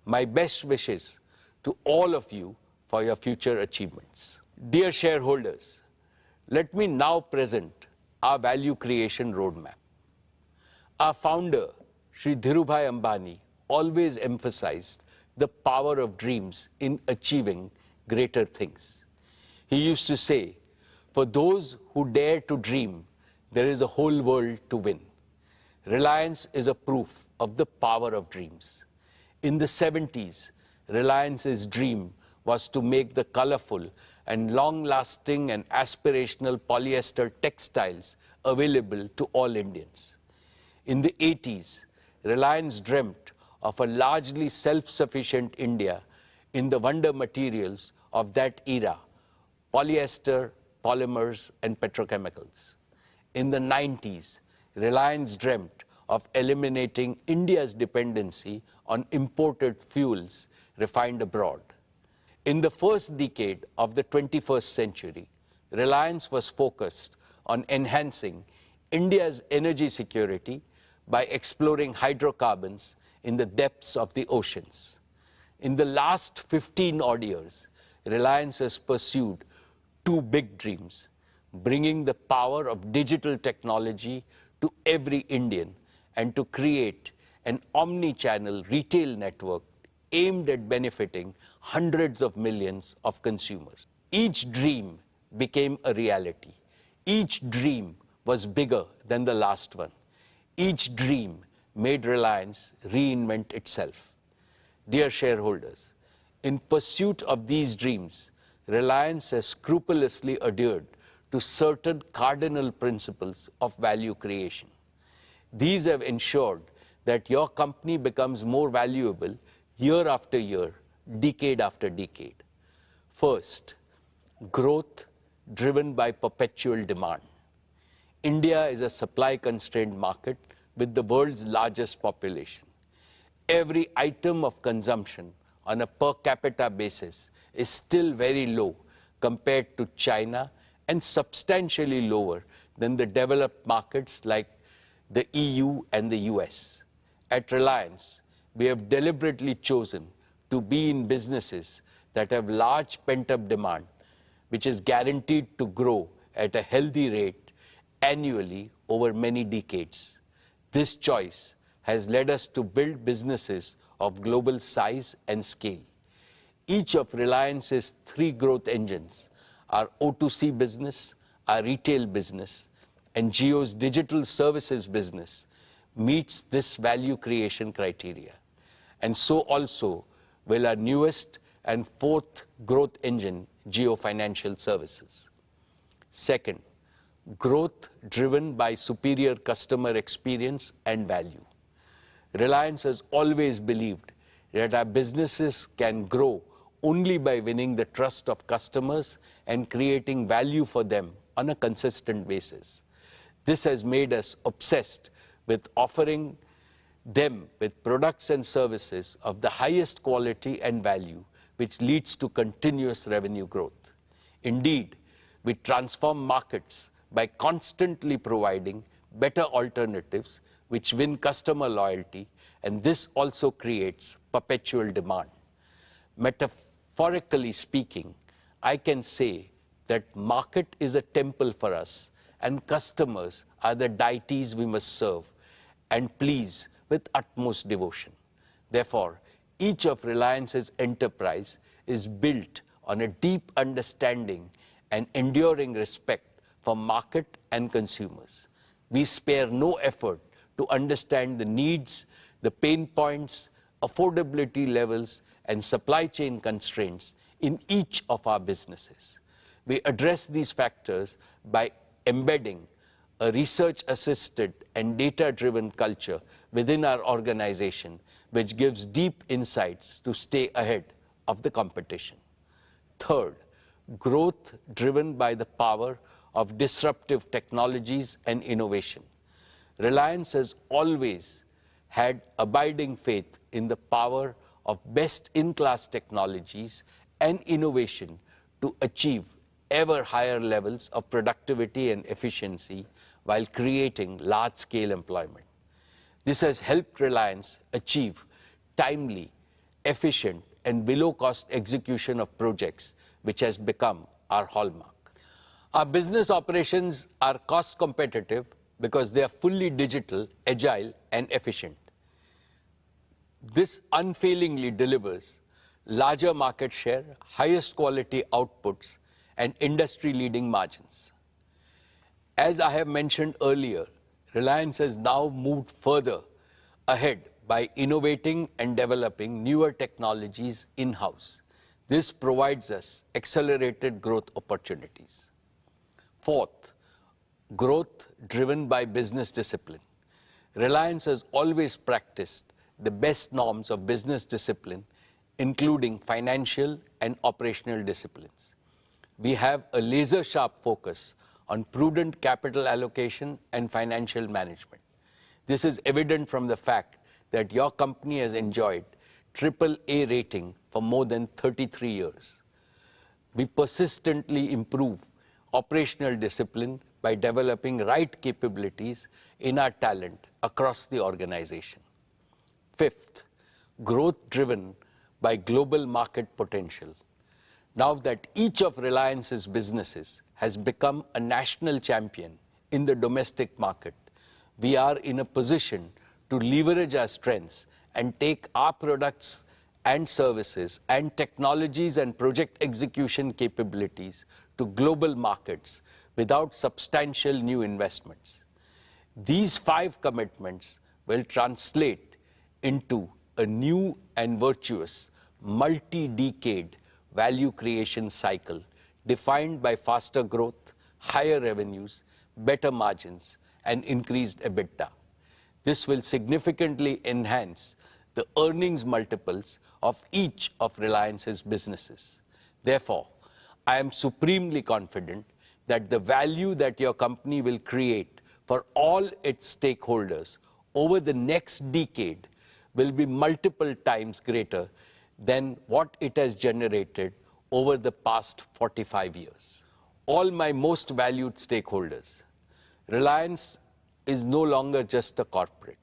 A: My best wishes to all of you for your future achievements. Dear shareholders, let me now present our value creation roadmap. Our founder, Shri Dhirubhai Ambani, always emphasized the power of dreams in achieving greater things. He used to say, for those who dare to dream, there is a whole world to win. Reliance is a proof of the power of dreams. In the 70s, Reliance's dream was to make the colorful and long-lasting and aspirational polyester textiles available to all Indians. In the 80s, Reliance dreamt of a largely self-sufficient India in the wonder materials of that era, polyester, polymers, and petrochemicals. In the 90s, Reliance dreamt of eliminating India's dependency on imported fuels refined abroad. In the first decade of the 21st century, Reliance was focused on enhancing India's energy security by exploring hydrocarbons in the depths of the oceans. In the last 15 odd years, Reliance has pursued two big dreams: bringing the power of digital technology to every Indian and to create an omni-channel retail network aimed at benefiting hundreds of millions of consumers. Each dream became a reality. Each dream was bigger than the last one. Each dream made Reliance reinvent itself. Dear shareholders, in pursuit of these dreams, Reliance has scrupulously adhered to certain cardinal principles of value creation. These have ensured that your company becomes more valuable year after year, decade after decade. First, growth driven by perpetual demand. India is a supply-constrained market with the world's largest population. Every item of consumption on a per capita basis is still very low compared to China and substantially lower than the developed markets like the EU and the US. At Reliance, we have deliberately chosen to be in businesses that have large pent-up demand, which is guaranteed to grow at a healthy rate annually over many decades. This choice has led us to build businesses of global size and scale. Each of Reliance's three growth engines, our O2C business, our retail business, and Jio's digital services business, meets this value creation criteria. And so also will our newest and fourth growth engine, Jio Financial Services. Second, growth driven by superior customer experience and value. Reliance has always believed that our businesses can grow only by winning the trust of customers and creating value for them on a consistent basis. This has made us obsessed with offering them with products and services of the highest quality and value, which leads to continuous revenue growth. Indeed, we transform markets by constantly providing better alternatives which win customer loyalty, and this also creates perpetual demand. Metaphorically speaking, I can say that market is a temple for us and customers are the deities we must serve and please with utmost devotion. Therefore, each of Reliance's enterprise is built on a deep understanding and enduring respect for market and consumers. We spare no effort to understand the needs, the pain points, affordability levels, and supply chain constraints in each of our businesses. We address these factors by embedding a research-assisted and data-driven culture within our organization, which gives deep insights to stay ahead of the competition. Third, growth driven by the power of disruptive technologies and innovation. Reliance has always had abiding faith in the power of best-in-class technologies and innovation to achieve ever higher levels of productivity and efficiency while creating large-scale employment. This has helped Reliance achieve timely, efficient, and below-cost execution of projects, which has become our hallmark. Our business operations are cost competitive because they are fully digital, agile, and efficient. This unfailingly delivers larger market share, highest quality outputs, and industry-leading margins. As I have mentioned earlier, Reliance has now moved further ahead by innovating and developing newer technologies in-house. This provides us accelerated growth opportunities. Fourth, growth driven by business discipline. Reliance has always practiced the best norms of business discipline, including financial and operational disciplines. We have a laser-sharp focus on prudent capital allocation and financial management. This is evident from the fact that your company has enjoyed AAA rating for more than 33 years. We persistently improve operational discipline by developing right capabilities in our talent across the organization. Fifth, growth driven by global market potential. Now that each of Reliance's businesses has become a national champion in the domestic market, we are in a position to leverage our strengths and take our products and services and technologies and project execution capabilities to global markets without substantial new investments. These 5 commitments will translate into a new and virtuous multi-decade value creation cycle defined by faster growth, higher revenues, better margins, and increased EBITDA. This will significantly enhance the earnings multiples of each of Reliance's businesses. Therefore, I am supremely confident that the value that your company will create for all its stakeholders over the next decade will be multiple times greater than what it has generated over the past 45 years. All my most valued stakeholders, Reliance is no longer just a corporate.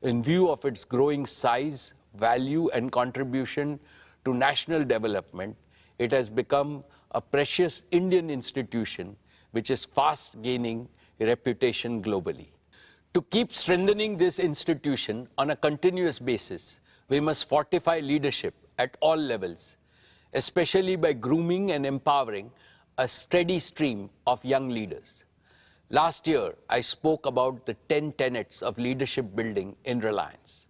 A: In view of its growing size, value, and contribution to national development, it has become a precious Indian institution which is fast gaining reputation globally. To keep strengthening this institution on a continuous basis, we must fortify leadership at all levels, especially by grooming and empowering a steady stream of young leaders. Last year, I spoke about the 10 tenets of leadership building in Reliance.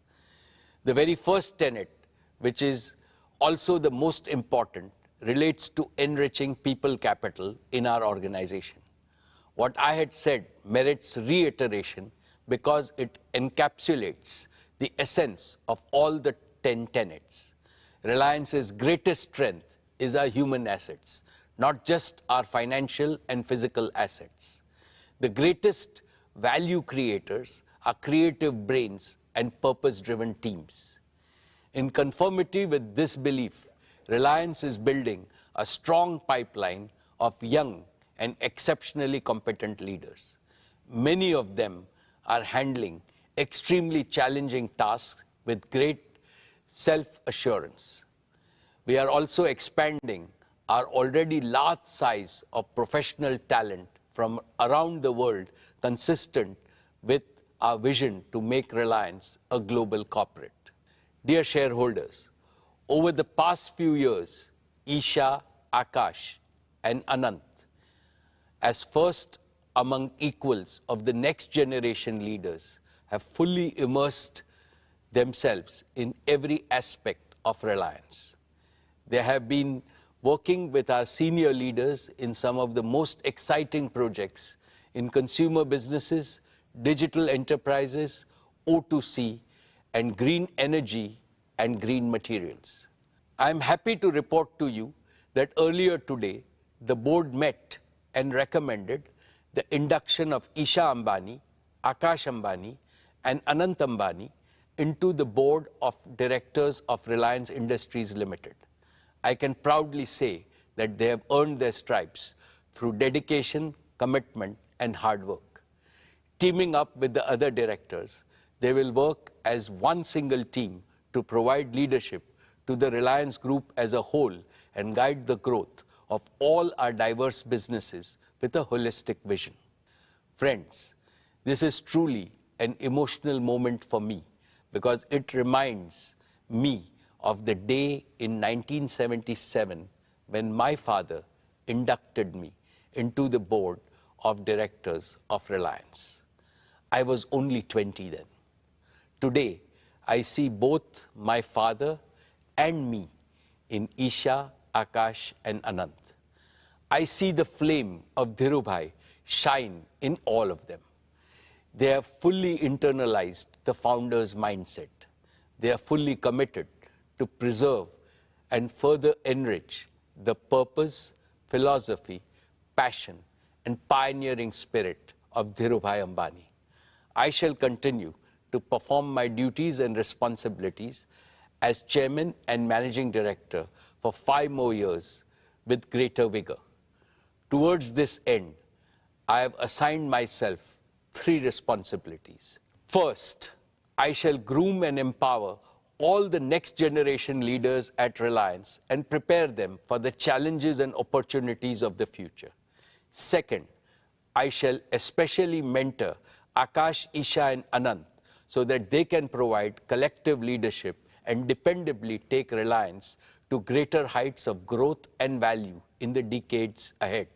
A: The very first tenet, which is also the most important, relates to enriching people capital in our organization. What I had said merits reiteration because it encapsulates the essence of all the 10 tenets. Reliance's greatest strength is our human assets, not just our financial and physical assets. The greatest value creators are creative brains and purpose-driven teams. In conformity with this belief, Reliance is building a strong pipeline of young and exceptionally competent leaders. Many of them are handling extremely challenging tasks with great self-assurance. We are also expanding our already large size of professional talent from around the world, consistent with our vision to make Reliance a global corporate. Dear shareholders, over the past few years, Isha, Akash, and Anant as first among equals of the next generation leaders have fully immersed themselves in every aspect of Reliance. They have been working with our senior leaders in some of the most exciting projects in consumer businesses, digital enterprises, O2C, and green energy and green materials. I am happy to report to you that earlier today, the board met and recommended the induction of Isha Ambani, Akash Ambani, and Anant Ambani into the board of directors of Reliance Industries Limited. I can proudly say that they have earned their stripes through dedication, commitment, and hard work. Teaming up with the other directors, they will work as one single team to provide leadership to the Reliance Group as a whole and guide the growth of all our diverse businesses with a holistic vision. Friends, this is truly an emotional moment for me because it reminds me of the day in 1977 when my father inducted me into the board of directors of Reliance. I was only 20 then. Today, I see both my father and me in Isha, Akash, and Anant. I see the flame of Dhirubhai shine in all of them. They have fully internalized the founder's mindset. They are fully committed to preserve and further enrich the purpose, philosophy, passion, and pioneering spirit of Dhirubhai Ambani. I shall continue to perform my duties and responsibilities as chairman and managing director for 5 more years with greater vigor. Towards this end, I have assigned myself 3 responsibilities. First, I shall groom and empower all the next generation leaders at Reliance and prepare them for the challenges and opportunities of the future. Second, I shall especially mentor Akash, Isha, and Anant so that they can provide collective leadership and dependably take Reliance to greater heights of growth and value in the decades ahead.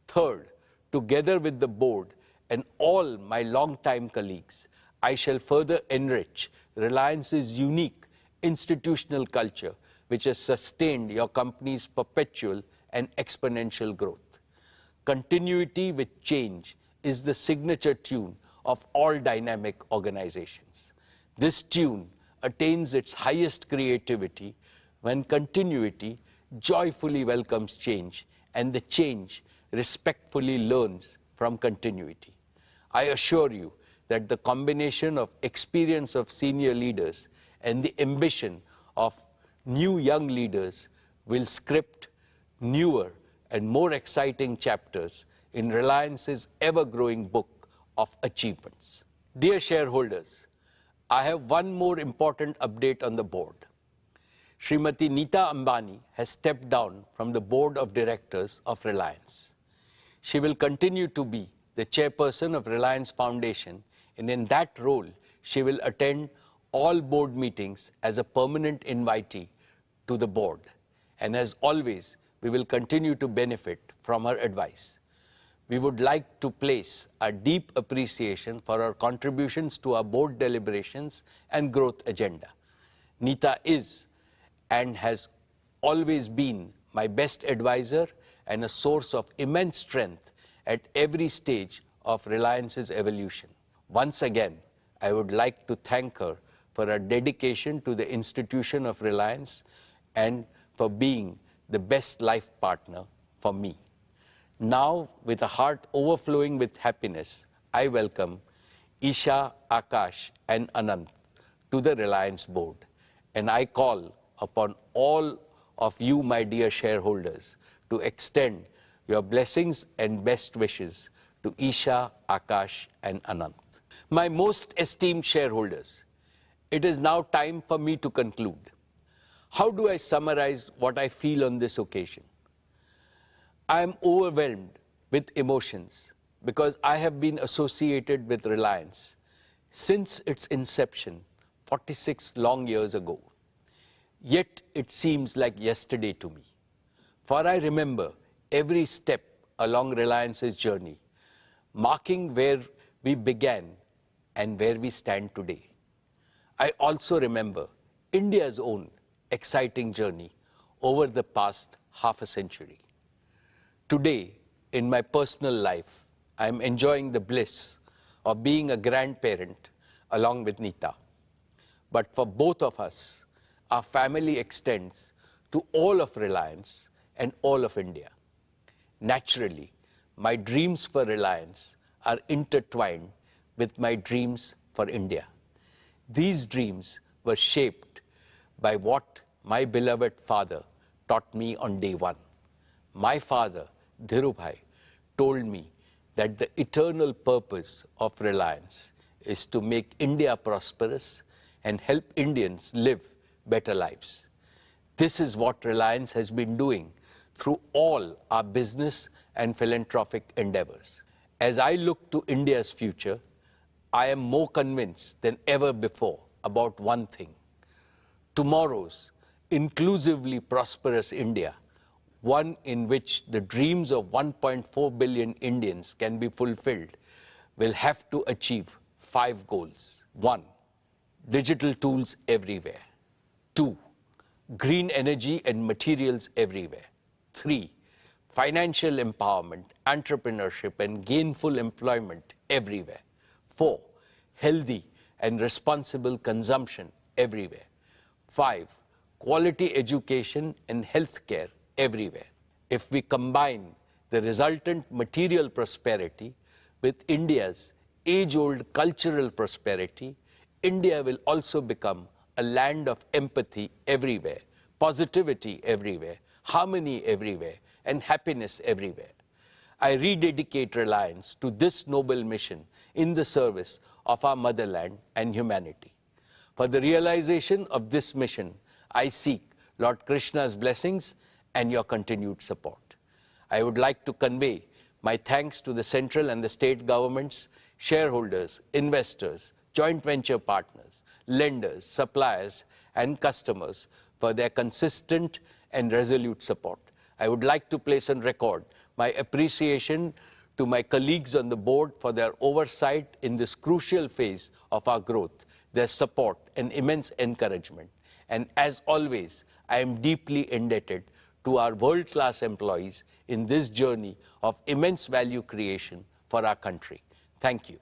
A: Third, together with the board and all my longtime colleagues, I shall further enrich Reliance's unique institutional culture, which has sustained your company's perpetual and exponential growth. Continuity with change is the signature tune of all dynamic organizations. This tune attains its highest creativity when continuity joyfully welcomes change and the change respectfully learns from continuity. I assure you that the combination of experience of senior leaders and the ambition of new young leaders will script newer and more exciting chapters in Reliance's ever-growing book of achievements. Dear shareholders, I have one more important update on the board. Srimati Neeta Ambani has stepped down from the board of directors of Reliance. She will continue to be the chairperson of Reliance Foundation, and in that role, she will attend all board meetings as a permanent invitee to the board. And as always, we will continue to benefit from her advice. We would like to place a deep appreciation for her contributions to our board deliberations and growth agenda. Neeta is and has always been my best advisor and a source of immense strength at every stage of Reliance's evolution. Once again, I would like to thank her for her dedication to the institution of Reliance and for being the best life partner for me. Now, with a heart overflowing with happiness, I welcome Isha, Akash, and Anant to the Reliance board. And I call upon all of you, my dear shareholders, to extend your blessings and best wishes to Isha, Akash, and Anant. My most esteemed shareholders, it is now time for me to conclude. How do I summarize what I feel on this occasion? I am overwhelmed with emotions because I have been associated with Reliance since its inception 46 long years ago. Yet it seems like yesterday to me. For I remember every step along Reliance's journey, marking where we began and where we stand today. I also remember India's own exciting journey over the past half a century. Today, in my personal life, I am enjoying the bliss of being a grandparent along with Neeta. But for both of us, our family extends to all of Reliance and all of India. Naturally, my dreams for Reliance are intertwined with my dreams for India. These dreams were shaped by what my beloved father taught me on day one. My father, Dhirubhai, told me that the eternal purpose of Reliance is to make India prosperous and help Indians live better lives. This is what Reliance has been doing through all our business and philanthropic endeavors. As I look to India's future, I am more convinced than ever before about one thing. Tomorrow's inclusively prosperous India, one in which the dreams of 1.4 billion Indians can be fulfilled, will have to achieve 5 goals. 1. Digital tools everywhere. 2. Green energy and materials everywhere. 3. Financial empowerment, entrepreneurship, and gainful employment everywhere. 4. Healthy and responsible consumption everywhere. 5. Quality education and healthcare everywhere. If we combine the resultant material prosperity with India's age-old cultural prosperity, India will also become a land of empathy everywhere, positivity everywhere, harmony everywhere, and happiness everywhere. I rededicate Reliance to this noble mission in the service of our motherland and humanity. For the realization of this mission, I seek Lord Krishna's blessings and your continued support. I would like to convey my thanks to the central and the state governments, shareholders, investors, joint venture partners, lenders, suppliers, and customers for their consistent and resolute support. I would like to place on record my appreciation to my colleagues on the board for their oversight in this crucial phase of our growth, their support and immense encouragement. And as always, I am deeply indebted to our world-class employees in this journey of immense value creation for our country. Thank you.